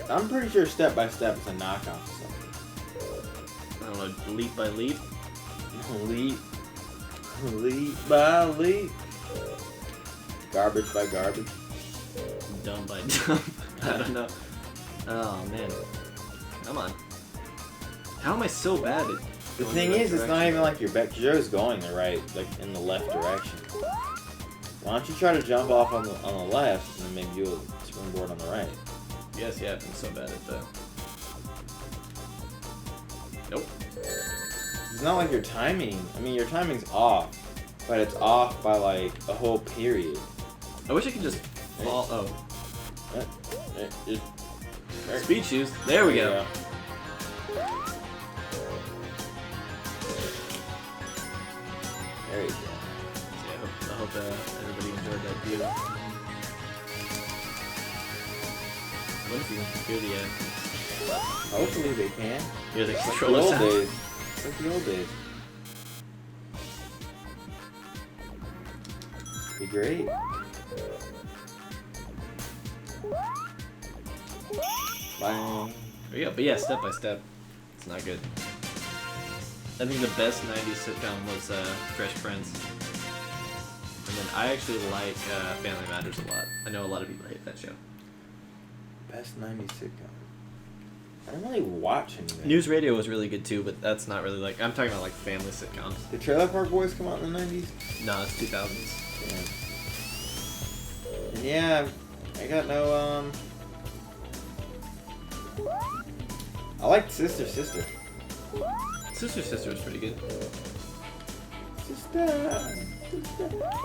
I'm pretty sure Step by Step is a knockoff of something. I don't know, leap by leap? Leap. Leap by leap. Garbage by garbage. Dumb by dumb. I don't know. Oh, man. Come on. How am I so bad at The going thing the right is, it's not direction? even like you're back. You're just going the right, like in the left direction. Why don't you try to jump off on the left and then maybe you'll springboard on the right? Yes, yeah, I've been so bad at the... Nope. not like your timing. I mean, your timing's off, but it's off by like a whole period. I wish I could just fall. Oh. Speed shoes. There we go. There you go. I hope everybody enjoyed that view. What if you can hear the Hopefully they can. hear the Like the controller old sound? days. Like the old days. Be great. Bye. There you go. But yeah, step by step. It's not good. I think the best 90s sitcom was Fresh Prince. And then I actually like Family Matters a lot. I know a lot of people hate that show. Best 90s sitcom. I don't really watch anything. News Radio was really good too, but that's not really like... I'm talking about like family sitcoms. Did Trailer Park Boys come out in the 90s? No, it's 2000s. Yeah. And yeah, I got no, I liked Sister Sister. Sister was pretty good. Sister.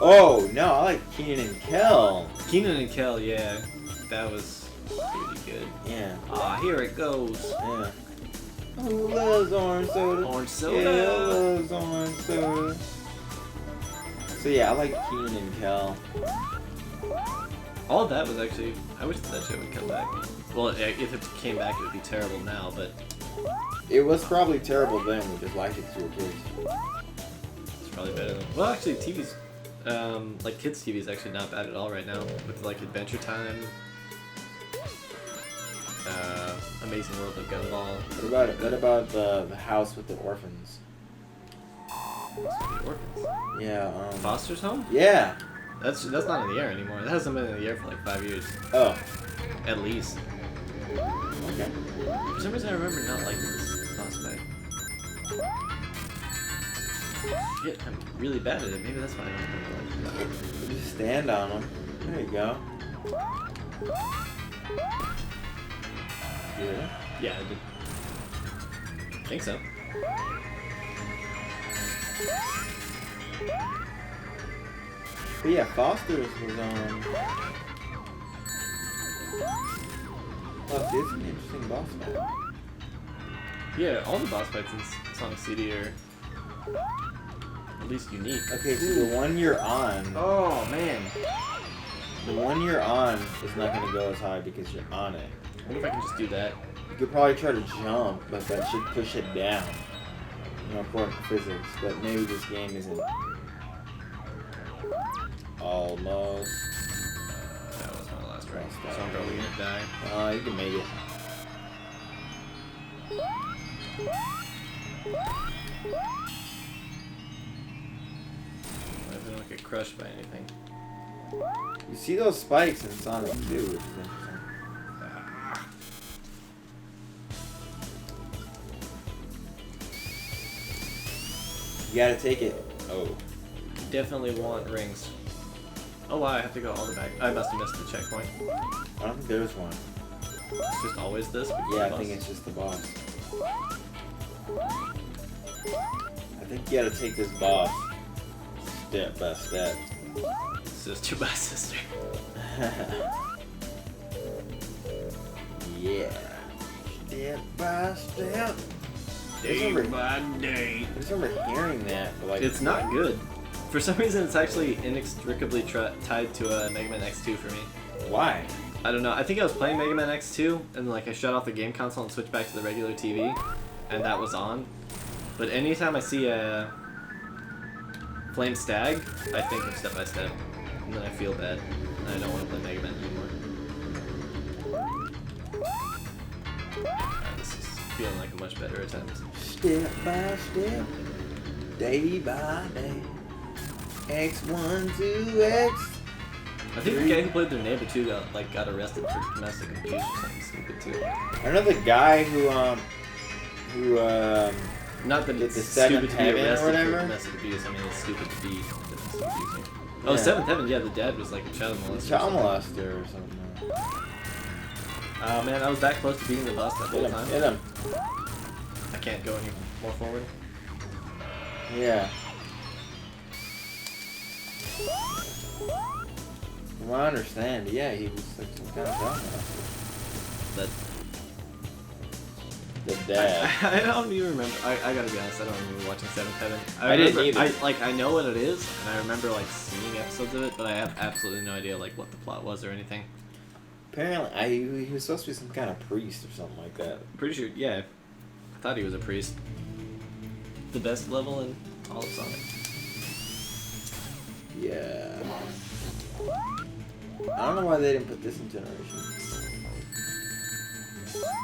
Oh, no, I like Keenan and Kel. Keenan and Kel, yeah. That was pretty good. Yeah. Ah, here it goes. Yeah. Who loves orange soda? Orange soda. Yeah, loves orange soda. So yeah, I like Keenan and Kel. All of that was actually... I wish that show would come back. Well, if it came back, it would be terrible now, but... It was probably terrible then, we just liked it because we were kids. It's probably better than... Well, actually, TV's... like, kids' TV is actually not bad at all right now. With, like, Adventure Time... Amazing World of Gumball. What about the house with the orphans? The Orphans. Yeah, Foster's Home? Yeah. That's not in the air anymore. That hasn't been in the air for like 5 years. Oh. At least. Okay. For some reason I remember not liking this boss fight. Shit, I'm really bad at it. Maybe that's why I don't remember liking it. Just stand on them. There you go. Yeah. Yeah, I did. I think so. But yeah, Foster's was well, it's an interesting boss fight. Yeah, all the boss fights in Sonic CD are at least unique. Okay, so the one you're on, Oh man. the one you're on is not gonna go as high because you're on it. I wonder if I can just do that. You could probably try to jump, but that should push it down. You know, according to physics. But maybe this game isn't. Almost. That was my last round. Last So I'm probably gonna die. You can make it. I don't get crushed by anything. You see those spikes in Sonic 2, which is interesting. You gotta take it. Oh. Definitely want rings. Oh wow, I have to go all the back. I must have missed the checkpoint. I don't think there's one. It's just always this? Yeah, I think it's just the boss. I think you gotta take this boss step by step. Sister by sister. Yeah. Step by step. Day by day. I just remember hearing that, but like... It's not good. For some reason, it's actually inextricably tied to Mega Man X2 for me. Why? I don't know. I think I was playing Mega Man X2, and like I shut off the game console and switched back to the regular TV, and that was on. But anytime I see a Flame Stag, I think of Step by Step, and then I feel bad, and I don't want to play Mega Man anymore. This is feeling like a much better attempt. Step by step, day by day, X1 to X. I think the guy who played their neighbor too got arrested for domestic abuse or something stupid too. I know the guy who Not that Did it's the stupid Seventh to be Heaven or arrested for whatever? domestic abuse. I mean, it's stupid to be domestic abusing. Oh, Yeah. Seventh Heaven. Yeah, the dad was like a child molester. child molester or something. Oh man, I was that close to beating the boss that whole Hit him, time. hit him. I can't go any more forward. Yeah. From what I understand, yeah, he was like some kind of dumbass. That The dad. I don't even remember. I gotta be honest. I don't remember watching Seventh Heaven. I didn't either. I know what it is, and I remember like seeing episodes of it, but I have absolutely no idea like what the plot was or anything. Apparently, he was supposed to be some kind of priest or something like that. Pretty sure. Yeah, I thought he was a priest. The best level in all of Sonic. Yeah. I don't know why they didn't put this in Generation.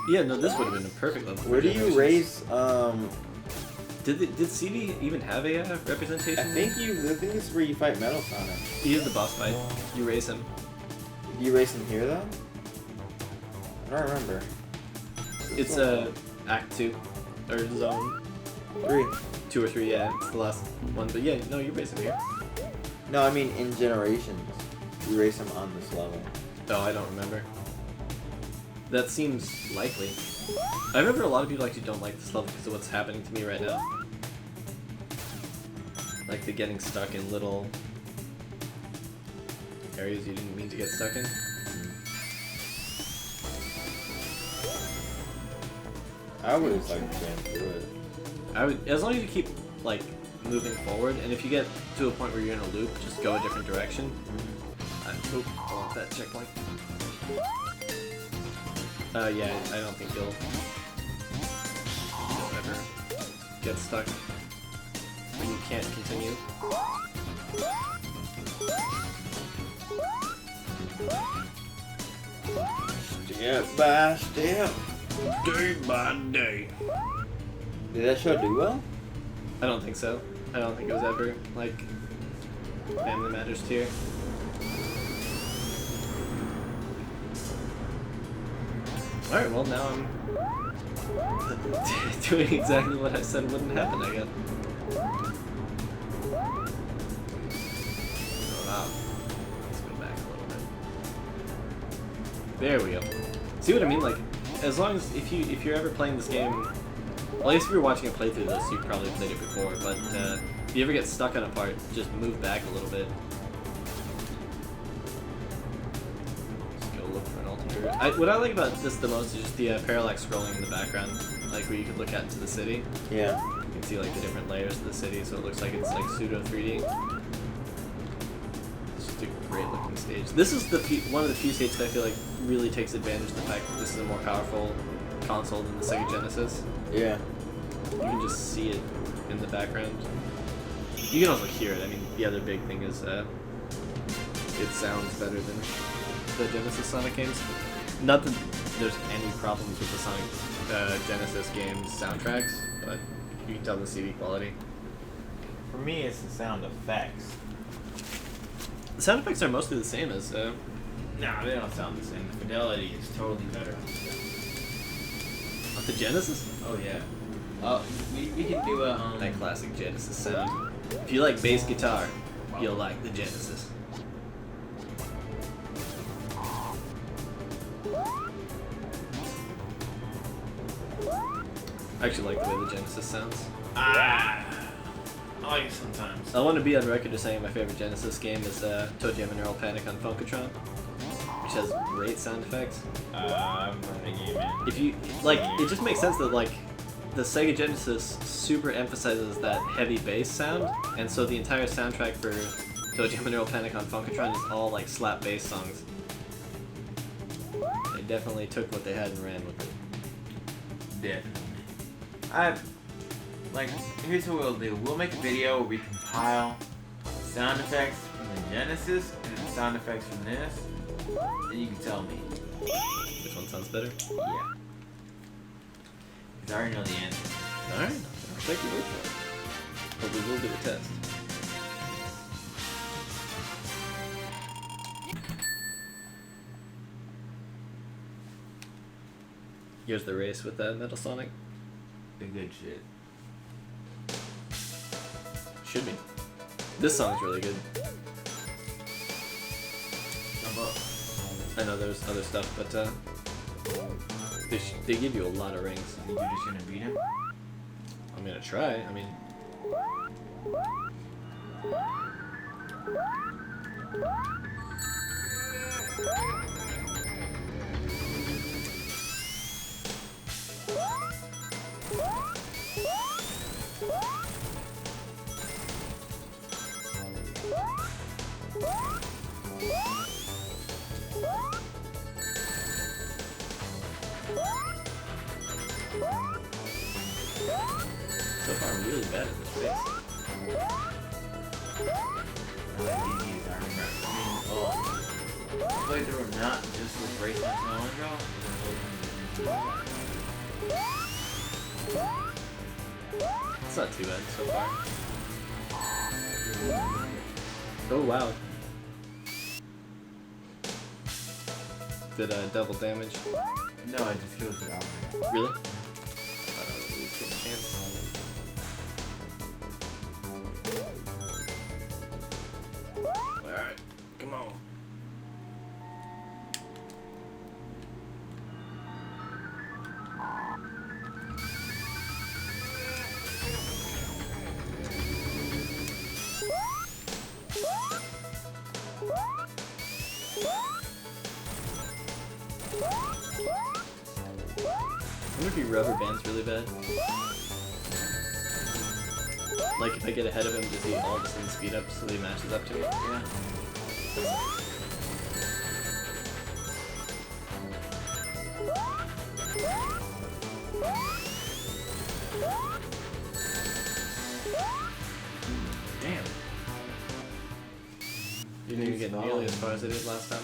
Yeah, no, this would have been a perfect level. Where do you raise? Did CD even have a representation? I think this is where you fight Metal Sonic. He is the boss fight. You race him. Do you race him here though? I don't remember. It's Act 2 or Zone 3. 2 or 3. Yeah, it's the last one. But yeah, no, you race him here. No, I mean in Generations. You race him on this level. Oh, I don't remember. That seems likely. I remember a lot of people actually don't like this level because of what's happening to me right now. Like the getting stuck in little areas you didn't mean to get stuck in. I would just like to jam through it. I would, as long as you keep like moving forward, and if you get to a point where you're in a loop, just go a different direction. I want that checkpoint. Yeah, I don't think you'll ever get stuck. And you can't continue. Step by step. Day by day. Did that show do well? I don't think so. I don't think it was ever, like, Family Matters tier. Alright, well now I'm doing exactly what I said wouldn't happen, I guess. Wow. Let's go back a little bit. There we go. See what I mean? Like, as long as if you're ever playing this game, well, I guess if you're watching a playthrough of this, you've probably played it before. But if you ever get stuck on a part, just move back a little bit. Just go look for an alternate. What I like about this the most is just the parallax scrolling in the background, like where you can look out into the city. Yeah. You can see like the different layers of the city, so it looks like it's like pseudo 3D. It's just a great looking stage. This is the one of the few stages that I feel like really takes advantage of the fact that this is a more powerful console than the Sega Genesis. Yeah. You can just see it in the background. You can also hear it. I mean, the other big thing is it sounds better than the Genesis Sonic games. Not that there's any problems with the Sonic Genesis games soundtracks, but you can tell the CD quality. For me, it's the sound effects. The sound effects are mostly the same as. No, they don't sound the same. The fidelity is totally better. The Genesis? Oh yeah. We can do a that classic Genesis sound. If you like bass guitar, you'll like the Genesis. I actually like the way the Genesis sounds. I like it sometimes. I want to be on record as saying my favorite Genesis game is Toe Jam and Neural Panic on Funkatron, which has great sound effects. I'm not a game man. If you like, it just makes sense that like the Sega Genesis super emphasizes that heavy bass sound, and so the entire soundtrack for Toe Jam and Neural Panic on Funkatron is all like slap bass songs. They definitely took what they had and ran with it. Definitely. Here's what we'll do. We'll make a video where we compile sound effects from the Genesis and the sound effects from this, and you can tell me. Which one sounds better? Yeah. Because I already know the answer. Alright, I'll take your word for it. But we will do a test. Here's the race with Metal Sonic. The good shit. Should be. This song's really good. Jump up. I know there's other stuff, but they give you a lot of rings. I think you're just gonna beat him? I'm gonna try. I mean, So far, I'm really bad at this race. I played through not just this race not so long ago. It's not too bad so far. Oh wow. Did double damage? No, I just killed it out. Really? Thought I would at least get a chance. Alright, come on. I wonder if he rubber bands really bad. Like if I get ahead of him, does he all of a sudden speed up so he matches up to me? Yeah. Damn. You didn't even get nearly as far as I did last time.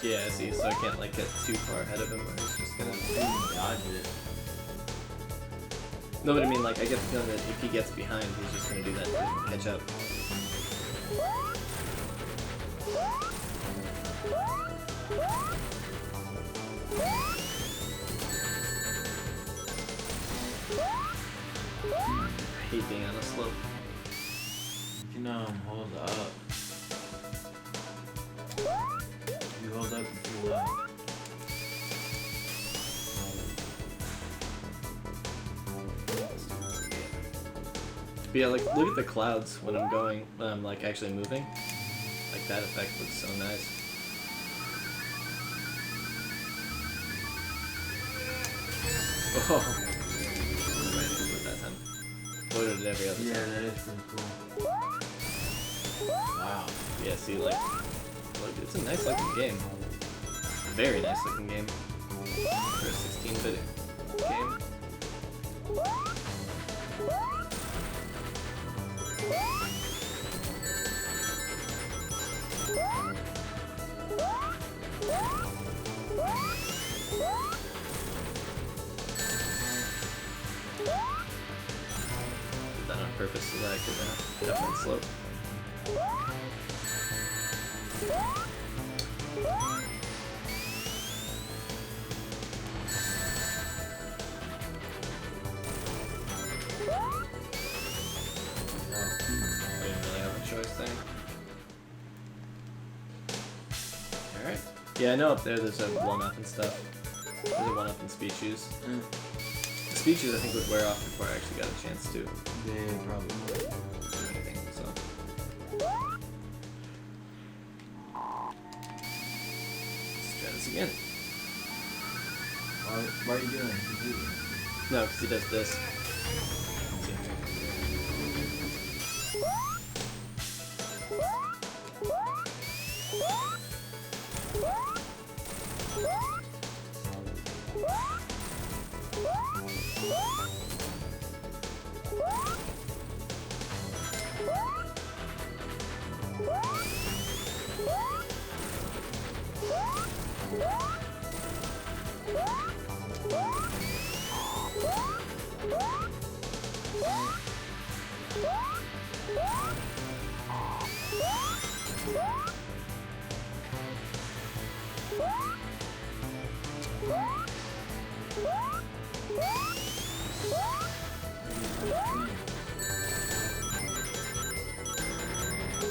Yeah, I see, so I can't like get too far ahead of him or he's just gonna Dodge it. No, but I mean like I get the feeling that if he gets behind he's just gonna do that to catch up. I hate being on a slope. You can hold up. You hold up and pull up. But yeah, like look at the clouds when I'm going, when I'm like actually moving. Like that effect looks so nice. Oh, right into it that time. Avoided it every other time. Yeah, that is pretty cool. Wow. Yeah, see, like it's a nice looking game. Very nice looking game for a 16-bit game. Did that on purpose so that I could definitely slope. I didn't really have a choice there. Alright. Yeah, I know up there there's a 1-up and stuff. There's a 1-up in speed shoes. The speed shoes I think would wear off before I actually got a chance to Yeah, probably. do anything, so. Let's try this again. Why are you doing it? No, because he does this. See?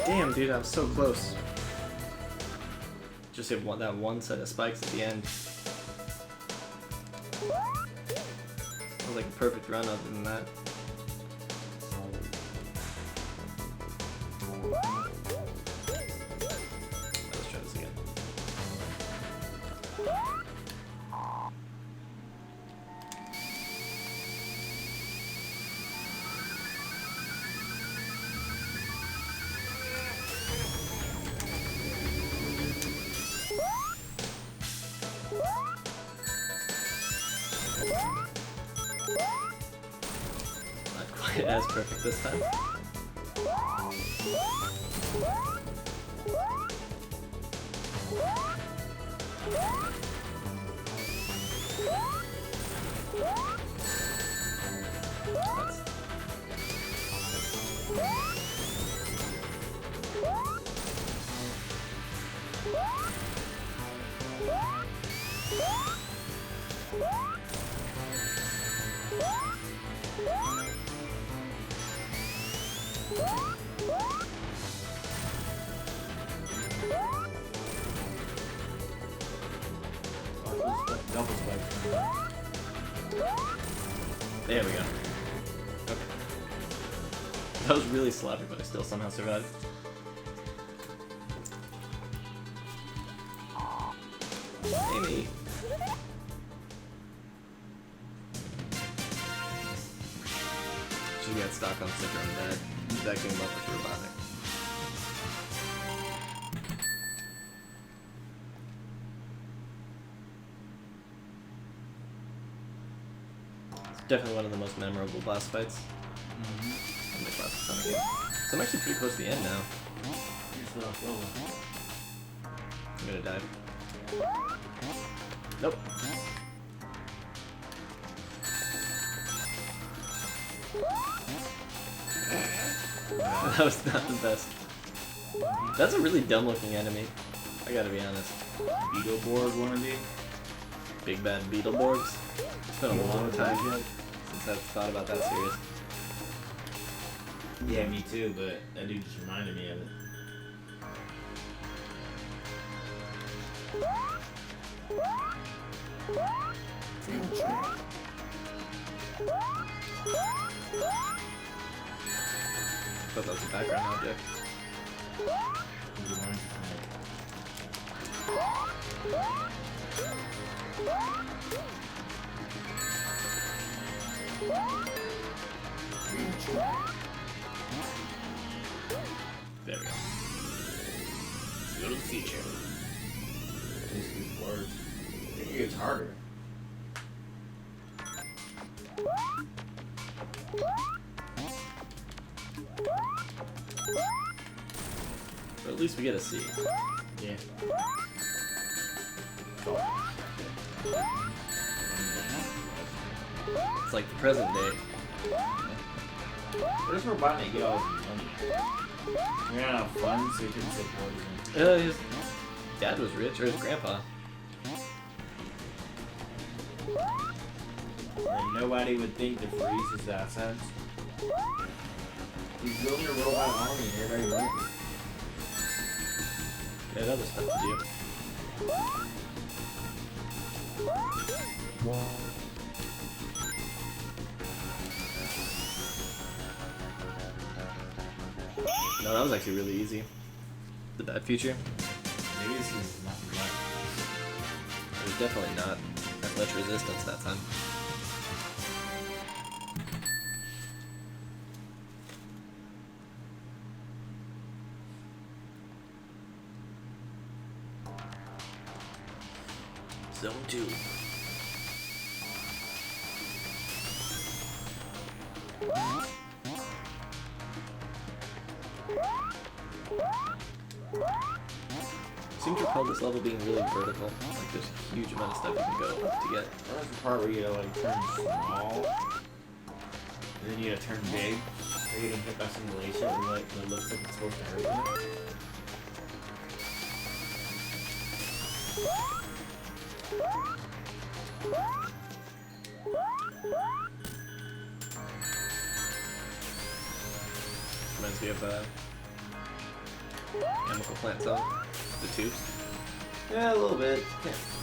Damn, dude, I was so close. Just hit that one set of spikes at the end. That was like a perfect run other than that. Let's try this again. Not quite as perfect this time. Double spike. There we go. Okay. That was really sloppy, but I still somehow survived. Amy. She got Stockholm Syndrome bad. That came up with robotic. It's definitely one of the most memorable boss fights in the classic Sonic game. So I'm actually pretty close to the end now. I'm gonna die. Nope. That was not the best. That's a really dumb looking enemy. I gotta be honest. Beetleborg wannabe? Big bad Beetleborgs. It's been a long time since I've thought about that series. Yeah, me too, but that dude just reminded me of it. I thought that was a background object. There we go. Let's go to the future. This is worse. I think it gets harder. But at least we get a C. Yeah. It's like the present day. Where's Robotnik get all his money? He ran out of fun, so he couldn't say poison. His dad was rich, or his grandpa. And nobody would think to freeze his assets. He's building a robot army and everybody knows it. He had other stuff to do. No, that was actually really easy. The bad future. Maybe this is nothing left. There's definitely not as much resistance that time. Zone 2. Seem to recall this level being really vertical. Like there's a huge amount of stuff you can go up to get. That's the part where you gotta like turn small, and then you gotta turn big. Or you getting hit by some glacier, and like it looks like it's supposed to hurt you. reminds me of Chemical Plant Zone. The tubes. Yeah, a little bit.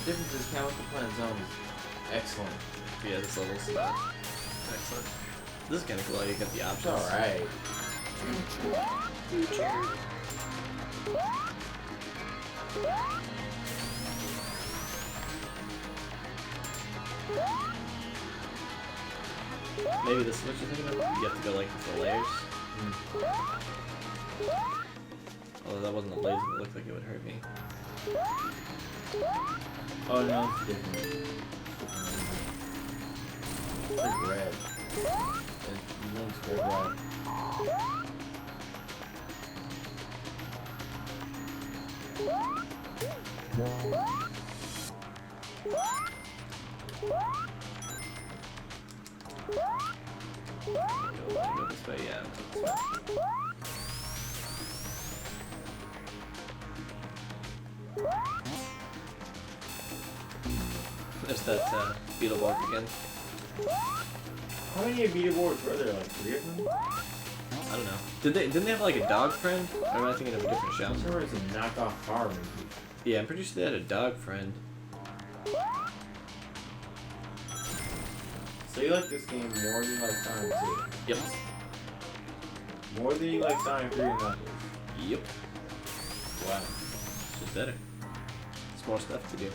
Difference is Chemical Plant Zone is excellent. Yeah, this level's not excellent. This is kind of cool. You got the options. Alright. Maybe this is what you're thinking of? You have to go like the layers. Although that wasn't a laser, it looked like it would hurt me. Oh no, it's different. It's like red. It looks red. Go this way, yeah. This way. There's that Beetleborg again. How many Beetleborgs were there? Like 3 of them? I don't know. Didn't they have like a dog friend? Or am I thinking of a different show? I'm sure it's a knockoff Power Rangers. Yeah, I'm pretty sure they had a dog friend. So you like this game more than you like Sonic 2? Yep. More than you like Sonic 3 and Knuckles? Yep. Wow. It's just better. There's more stuff to do.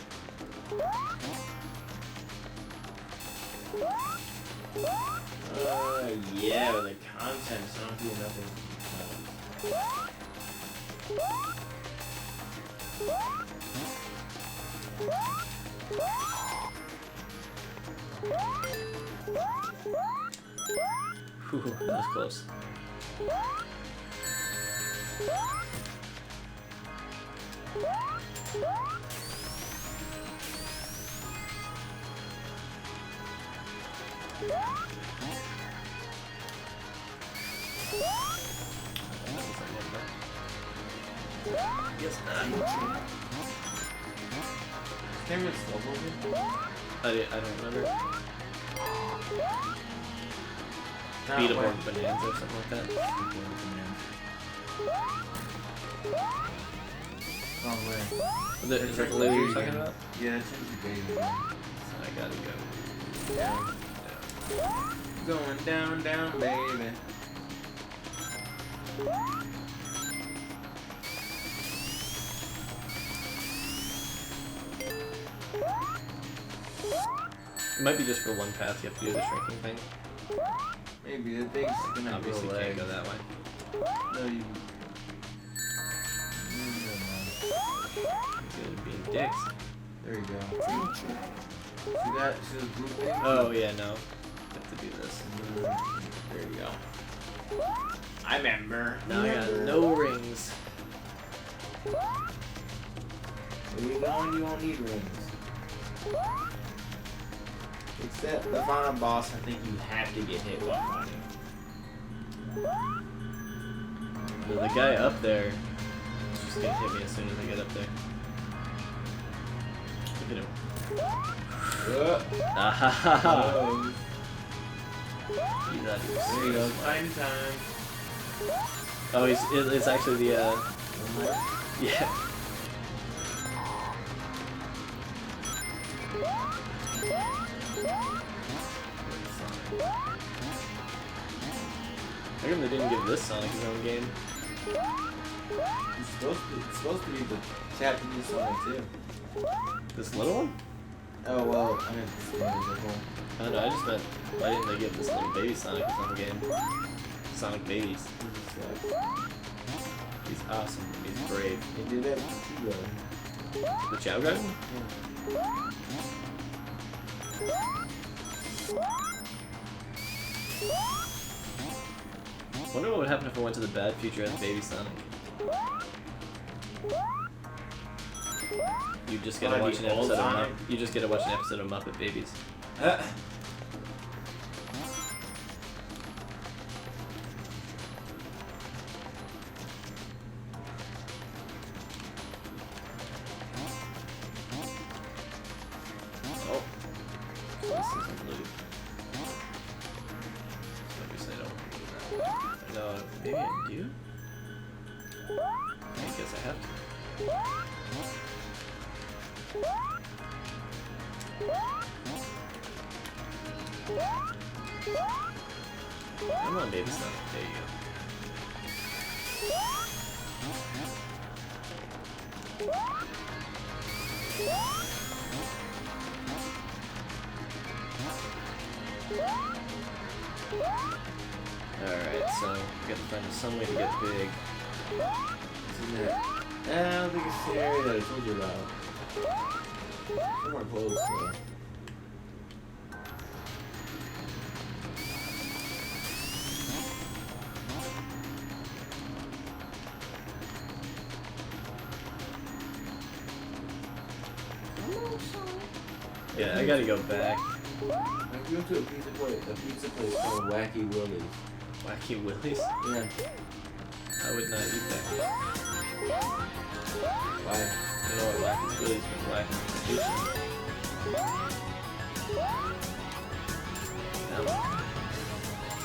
Yeah, but the content is not doing nothing. Whew, that was close. Yes, Can we slow motion? I don't remember. Not Beetleborg when- Bonanza or something like that. Oh, wait. Is that the laser you're talking about? Yeah, it's in the baby. So I gotta go. Down. Going down, down, baby. It might be just for one path, you have to do the shrinking thing. Maybe the thing's gonna Obviously go can't away. go that way. No, you. They're being dicks. There you go. See that? See those blue things? Oh yeah, no. Have to do this. There you go. I remember. Now I got no rings. Where you going? You won't need rings. Except the final boss, I think you have to get hit while fighting. The guy up there is just gonna hit me as soon as I get up there. Look at him. Ah ha ha ha! Oh. He's out of here. There you go. Time time. Oh, it's actually the yeah. How come they didn't give this Sonic his own game? It's supposed to be the Japanese Sonic too. This little one? Oh well, I mean, this game as a whole. I don't know, I just meant, why didn't they give this little baby Sonic his own game? Sonic Babies. He's awesome. He's brave. They did that with Chico. The Chow Garden? Wonder what would happen if I went to the bad future as Baby Sonic. You just get to watch an episode of You just get to watch an episode of Muppet Babies. Oh, this isn't loop. So obviously I don't want to do that. No, maybe I do. you? I guess I have to. Come on, baby Sonic. There you go. Alright, so we gotta find some way to get big. Isn't it? I don't think it's the area that I told you about. Somewhere close though. Yeah, I gotta go back. I went to a pizza place called Wacky Willie's. Wacky Willies? Yeah. I would not eat that. Why? You know what Wacky Willies was wacky.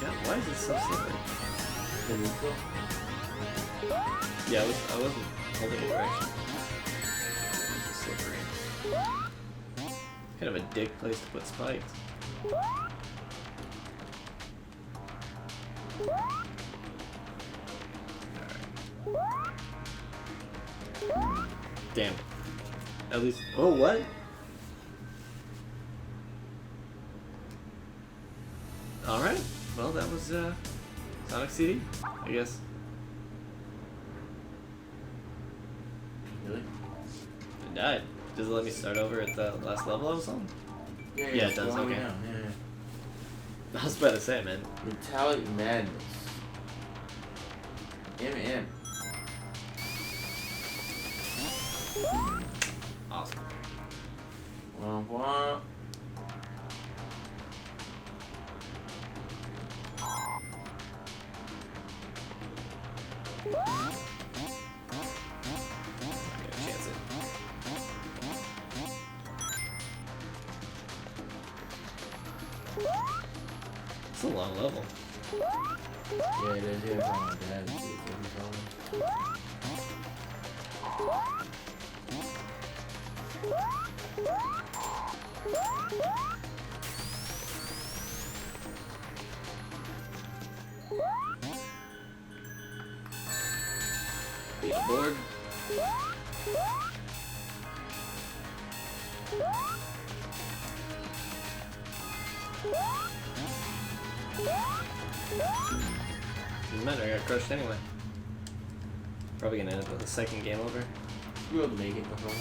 God, why is it so slippery? Yeah, I wasn't holding it direction. It's just slippery. Kind of a dick place to put spikes. Damn. At least. Oh, what? Alright. Well, that was Sonic CD, I guess. Really? It died. Does it let me start over at the last level I was on? Yeah, it does. Okay. Yeah. I was about to say, man. Metallic Madness. M. Awesome. Womp womp. Chance it. It's a long level. Yeah, it is. Yeah, my dad. See what he's on. Beat the board. Doesn't matter, I got crushed anyway. Probably gonna end up with a second game over. We'll make it before.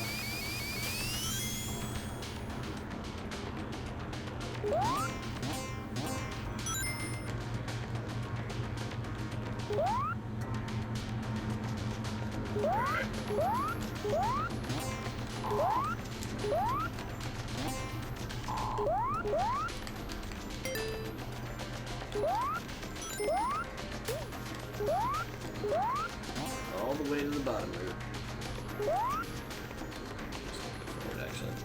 All the way to the bottom route. Forward, actually.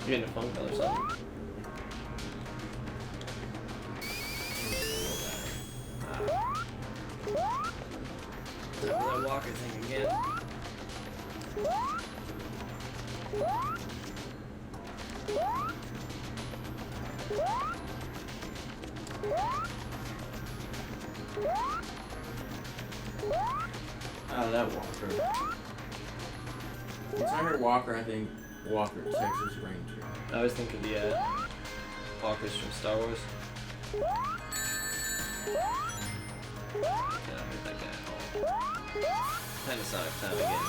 You're getting a phone call or something. That walker thing again. Oh, that Walker. It's not her Walker, I think Walker, Texas Ranger. I always think of the walkers from Star Wars. Can't hurt that guy at all. Panasonic time again.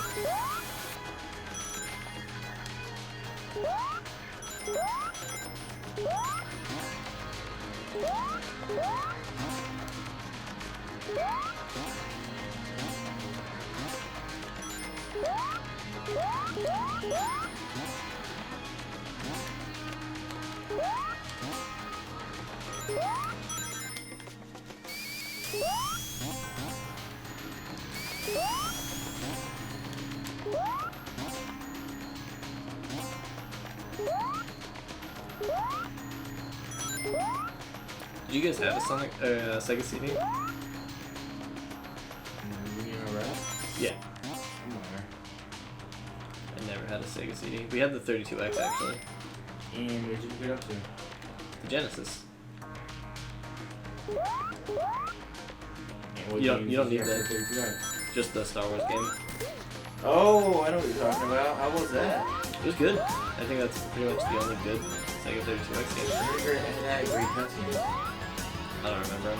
Did you guys have a Sonic Sega CD? You know, right? Yeah. Somewhere. I never had a Sega CD. We had the 32X actually. And what did you get up to? The Genesis. And what You games don't did need have that. for 32X? Just the Star Wars game. Oh, I know what you're talking about. How was that? It was good. I think that's pretty much the only good Sega 32X game. I remember it had a great cutscene. I don't remember them.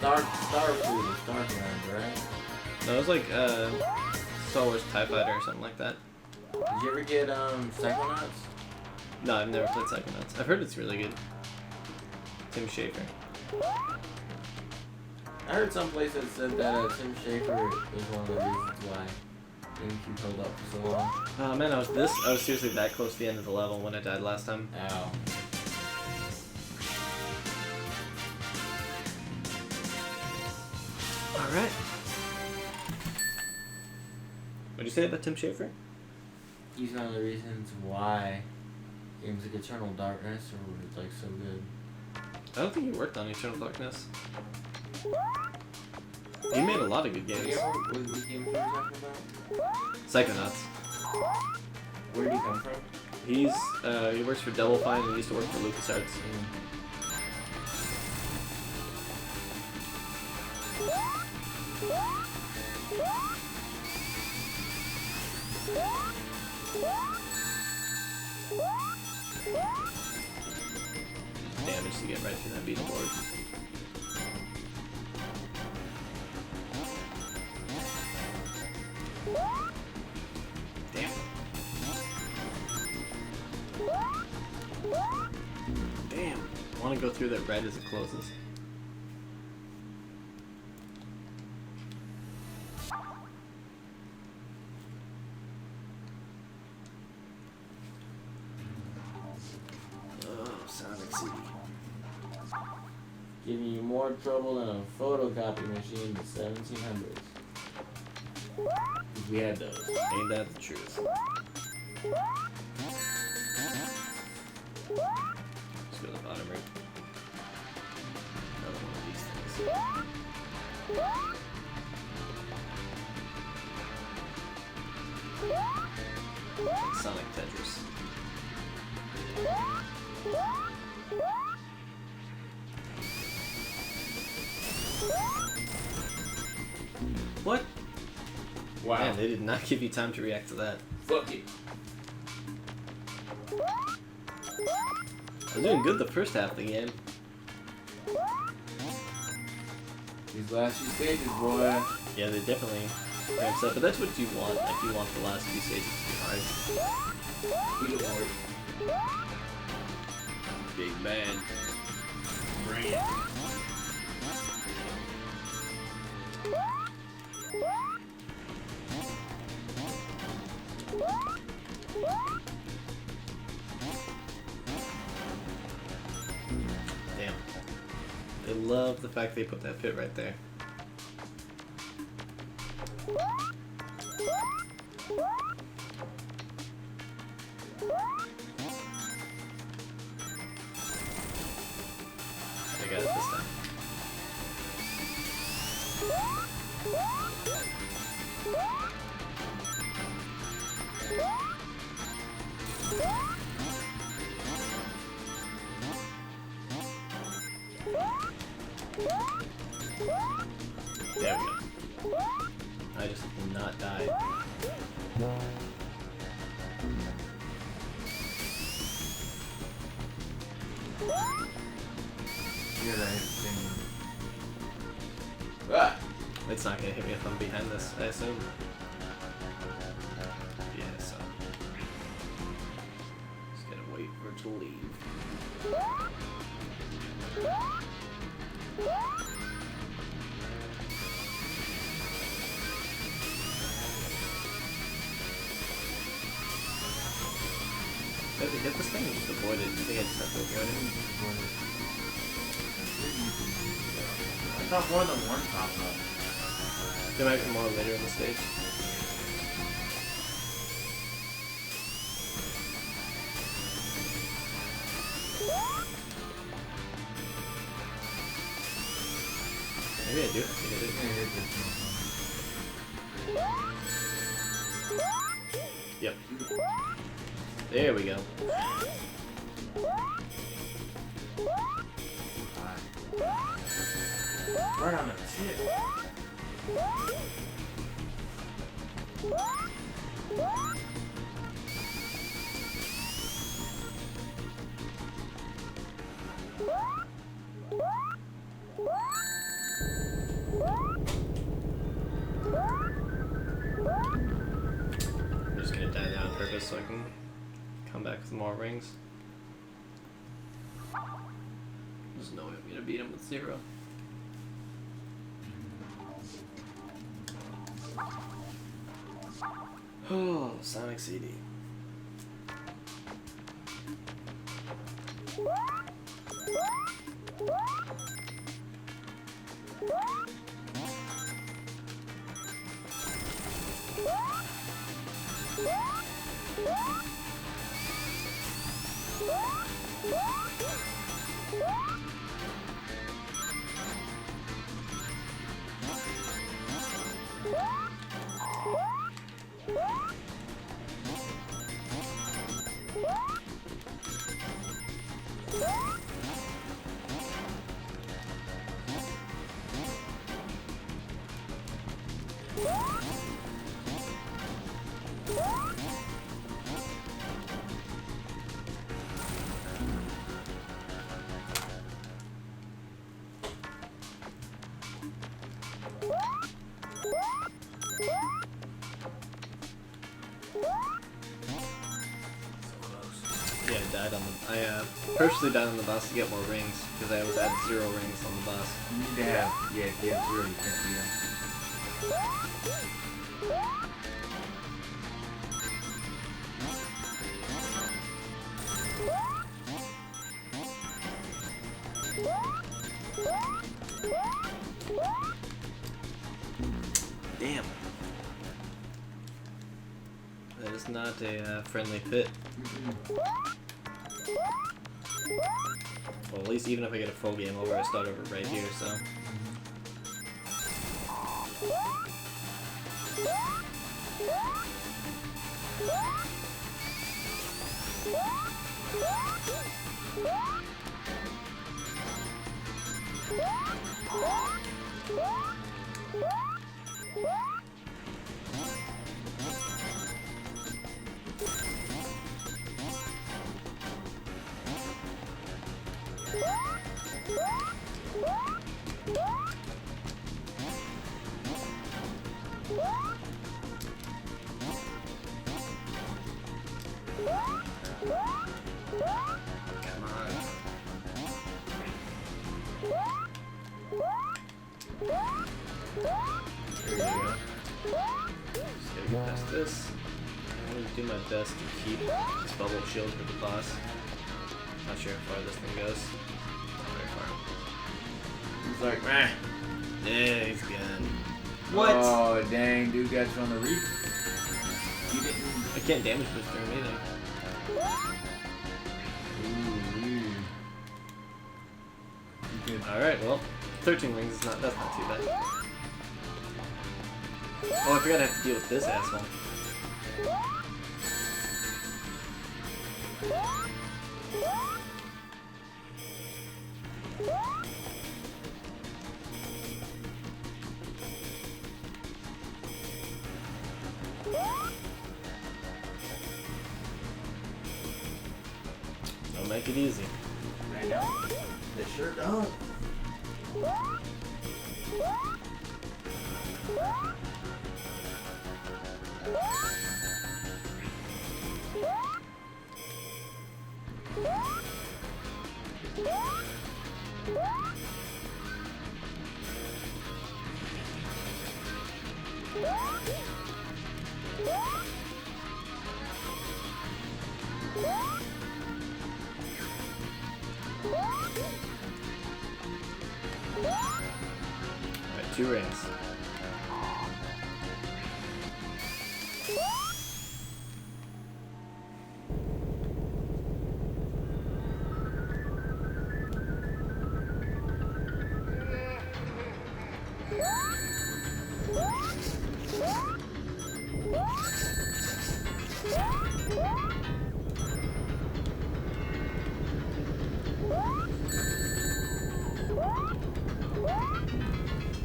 Starfield, right? No, it was like Star Wars TIE Fighter or something like that. Did you ever get Psychonauts? No, I've never played Psychonauts. I've heard it's really good. Tim Schafer. I heard someplace that said that Tim Schafer is one of the reasons why GameCube held up for so long. Oh man, I was seriously that close to the end of the level when I died last time. Ow. Alright. What'd you say about Tim Schafer? He's one of the reasons why games like Eternal Darkness are like so good. I don't think he worked on Eternal Darkness. He made a lot of good games. What game were you talking about? Psychonauts. Where did he come from? He works for Double Fine and he used to work for LucasArts. Damage to get right through that beetle board. Damn. Damn. I want to go through that red as it closes. Oh, Sonic CD. Giving you more trouble than a photocopy machine in the 1700s. We had those. Ain't that the truth? Let's go to the bottom right. Another one of these things. Like Sonic Tetris. What? Wow. Man, they did not give you time to react to that. Fuck it. I was doing good the first half of the game. These last few stages, boy. Yeah, they definitely ramps up, but that's what you want. Like, you want the last few stages to be hard. Beetle board. Big man. Bring it. Damn. I love the fact they put that pit right there. I got it this time. There we go. I just will not die. Yeah, that hit the thing. Ah! It's not gonna hit me if I'm behind this, I assume. Yeah, so. Just gotta wait for it to leave. Did they hit this thing or just avoid it? I think I just have to avoid it. I thought more than one popped up. There might be more later in the stage. Maybe I do have to hit it. Yep. There we go. Right on the tip. I'm just gonna die down on purpose so I can come back with more rings. There's no way I'm gonna beat him with 0. Oh, Sonic CD. Yeah, I died on the. I purposely died on the bus to get more rings because I was at 0 rings on the bus. You need to have, yeah, if you have 0, you can't beat him. Damn. That is not a friendly pit. Well, at least even if I get a full game over, I start over right here, so. Come on. Here we go. Just gotta get past this. I'm gonna do my best to keep this bubble shield for the boss. Not sure how far this thing goes. Not very far. He's like, meh. Yeah, he's gone. What? Oh, dang, dude got you on the reef. You didn't. I can't damage boost him either. Alright, well, 13 rings is that's not too bad. Oh, I forgot I have to deal with this asshole. Take it easy. I know. They sure don't. Alright, 2 rings.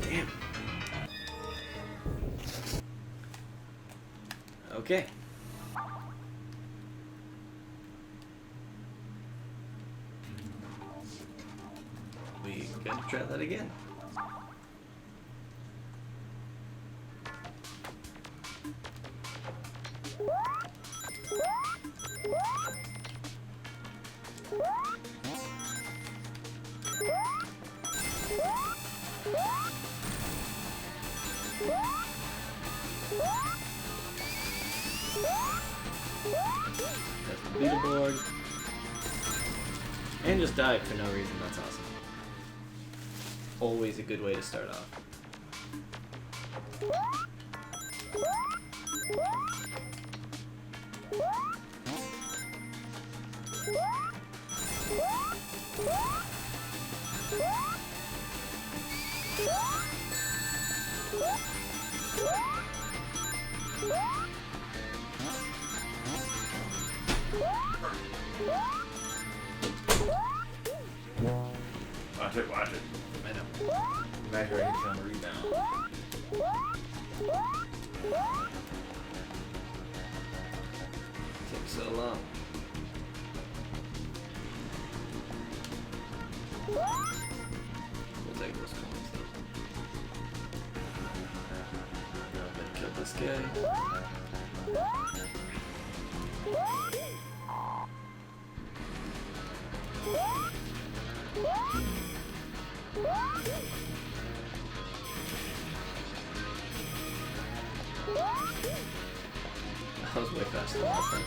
Damn. Okay. We gotta try that again. That's the leaderboard. And just died for no reason, that's awesome. Always a good way to start off. Watch it. I know. Imagine I hit you on the rebound. Takes so long. We'll take those coins though. Now I'm gonna kill this guy. That was way faster than last time.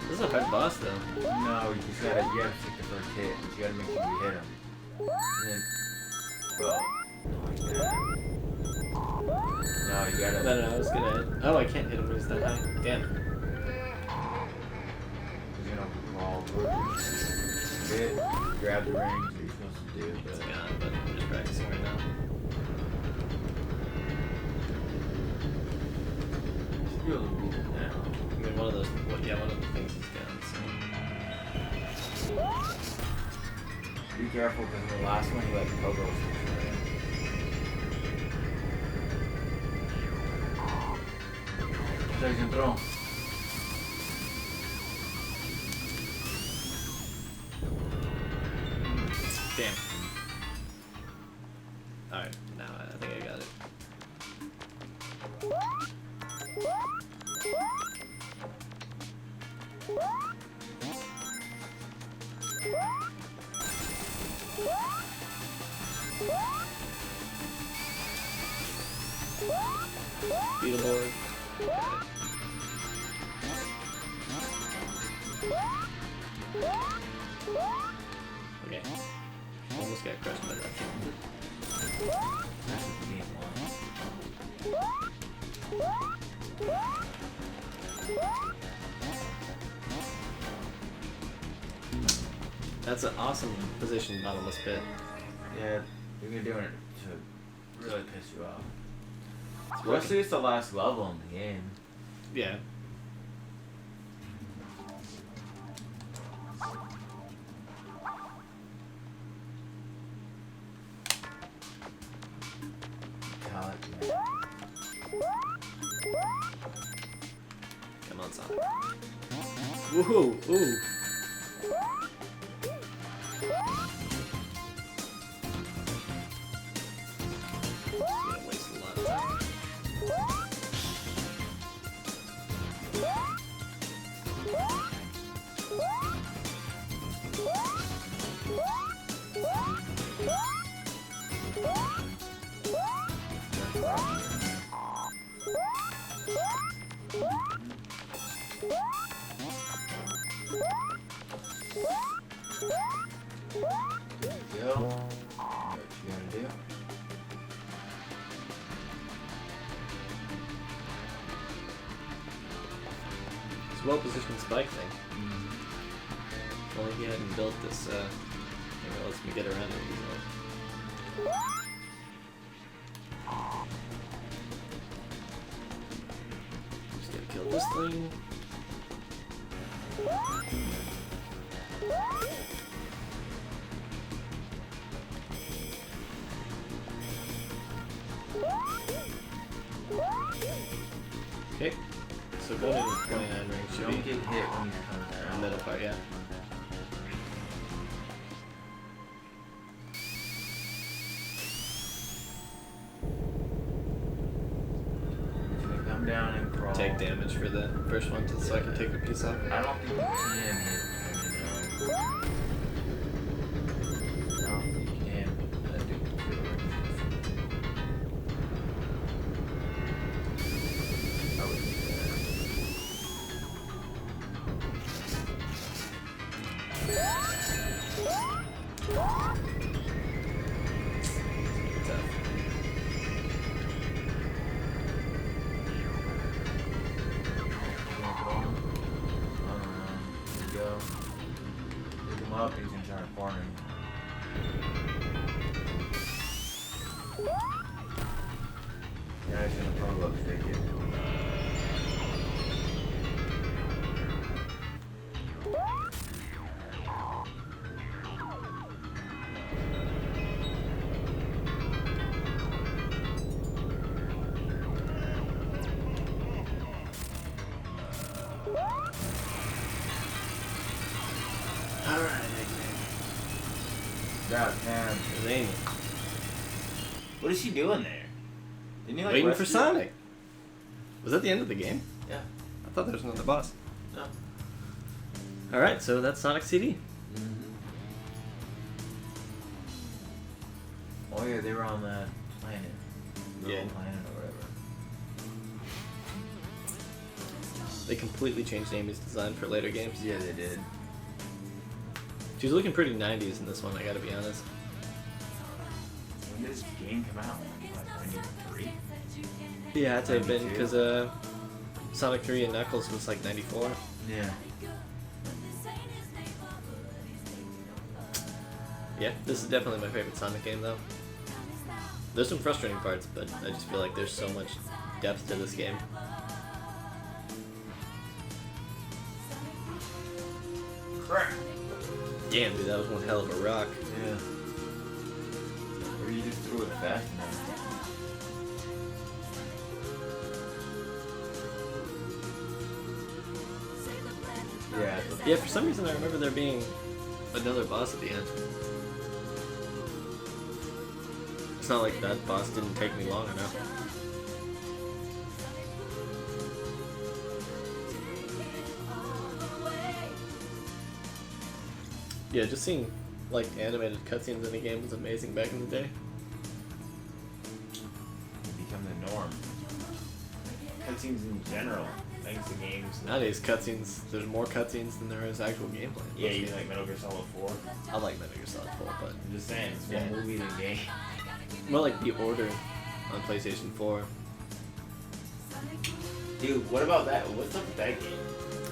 This is a hard boss though. No, you gotta take the first hit. You gotta make sure you hit him. And then, well, like that. No, you gotta. No, I was gonna hit. Oh, I can't hit him when he's that high. Damn. He's gonna crawl towards you. Hit, grab the rings, what you're supposed to do. It's gone, but I'm just practicing right now. Should be able to beat it now. I mean, one of those. Well, yeah, one of the things is gone. So. Be careful because in the last one you let Pogo. Se entró. Damn. Alright, now I think I got it. Beetleborg. Okay. Almost got crushed by that thing. That's what the game wants. That's an awesome position, bottomless pit. Yeah, you're doing it to really piss you off. It's Especially working. it's the last level in the game. Yeah. Come on, Sonic. Woohoo! Ooh! What you gotta do? It's a well-positioned spike thing. If only he hadn't built this, that lets me get around it easily. Just gotta kill this thing. Okay, so go to 29 ring should Don't be get hit when you come the down. middle part, yeah. So come down and crawl. Take damage for the first one so I can take a piece off. I don't think you can hit. I don't think you can. I do feel like I would do Tough. Go. Pick him up, he's gonna try to corner him. Now he's gonna probably look stick it. Alright, Eggman. God damn. There's Amy. What is she doing there? Didn't you like Waiting for rescue- Sonic. Was that the end of the game? Yeah. I thought there was another boss. No. Alright, so that's Sonic CD. Oh yeah, they were on that planet. Yeah. Little planet or whatever. They completely changed Amy's design for later games. Yeah, they did. She's looking pretty 90s in this one, I gotta be honest. When did this game come out? Like 93? Yeah, it had to have been 92? because Sonic 3 and Knuckles was like 94. Yeah. Yeah, this is definitely my favorite Sonic game though. There's some frustrating parts, but I just feel like there's so much depth to this game. Crap. Damn, dude, that was one hell of a rock. Yeah. Or you just threw it fast enough. Yeah. Yeah, for some reason I remember there being another boss at the end. It's not like that boss didn't take me long enough. Yeah, just seeing like animated cutscenes in a game was amazing back in the day. Become the norm. Cutscenes in general. Thanks to games. Nowadays, cutscenes, there's more cutscenes than there is actual gameplay. Yeah, you like Metal Gear Solid 4? I like Metal Gear Solid 4, but I'm just saying, it's Yeah. one movie than game. more like The Order on PlayStation 4. Dude, what about that? What's up with that game?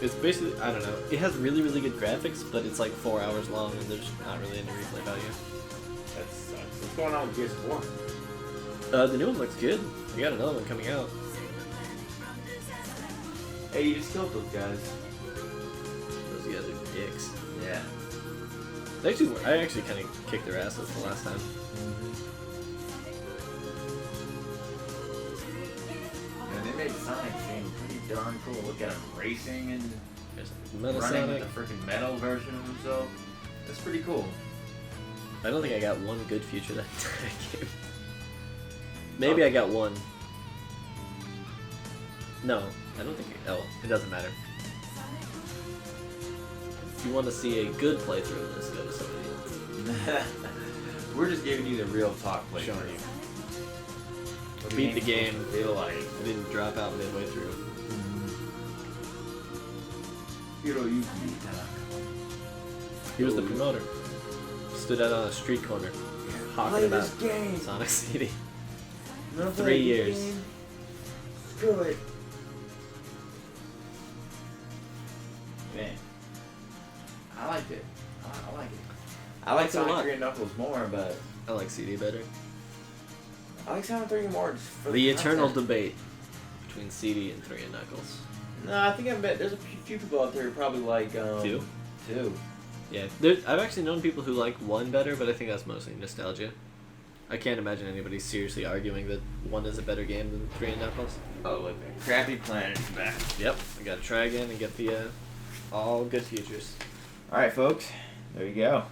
It's basically, I don't know, it has really, really good graphics, but it's like 4 hours long and there's not really any replay value. That sucks. What's going on with Gears 4? The new one looks good. We got another one coming out. Hey, you just killed those guys. Those guys are dicks. Yeah. I actually kind of kicked their asses the last time. Yeah, they made Sonic seem pretty darn cool. Look at him racing and There's Metal running Sonic. with the freaking metal version of himself. That's pretty cool. I don't think I got one good feature that game. Maybe I got one. No, I don't think. It doesn't matter. If you want to see a good playthrough of this, go to somebody else. We're just giving you the real talk playthrough. Showing you. What Beat the game's game. supposed to feel like. I didn't drop out midway through. Hiroyuki Tanaka. He was the promoter. stood out on a street corner talking Play about this game. Sonic CD. Never 3 played this years. game. Screw it. Man, I liked it. I like it. I like Liked it a lot. Sonic 3 and Knuckles more, but I like CD better. I like Sonic 3 more just for The eternal concept. debate between CD and 3 and Knuckles. No, I think I bet there's a few people out there who probably like 2? 2. Yeah, I've actually known people who like 1 better, but I think that's mostly nostalgia. I can't imagine anybody seriously arguing that 1 is a better game than 3 and Knuckles. Oh, look, Krabby Planet is back. Yep, I gotta try again and get the all good futures. All right, folks, there you go.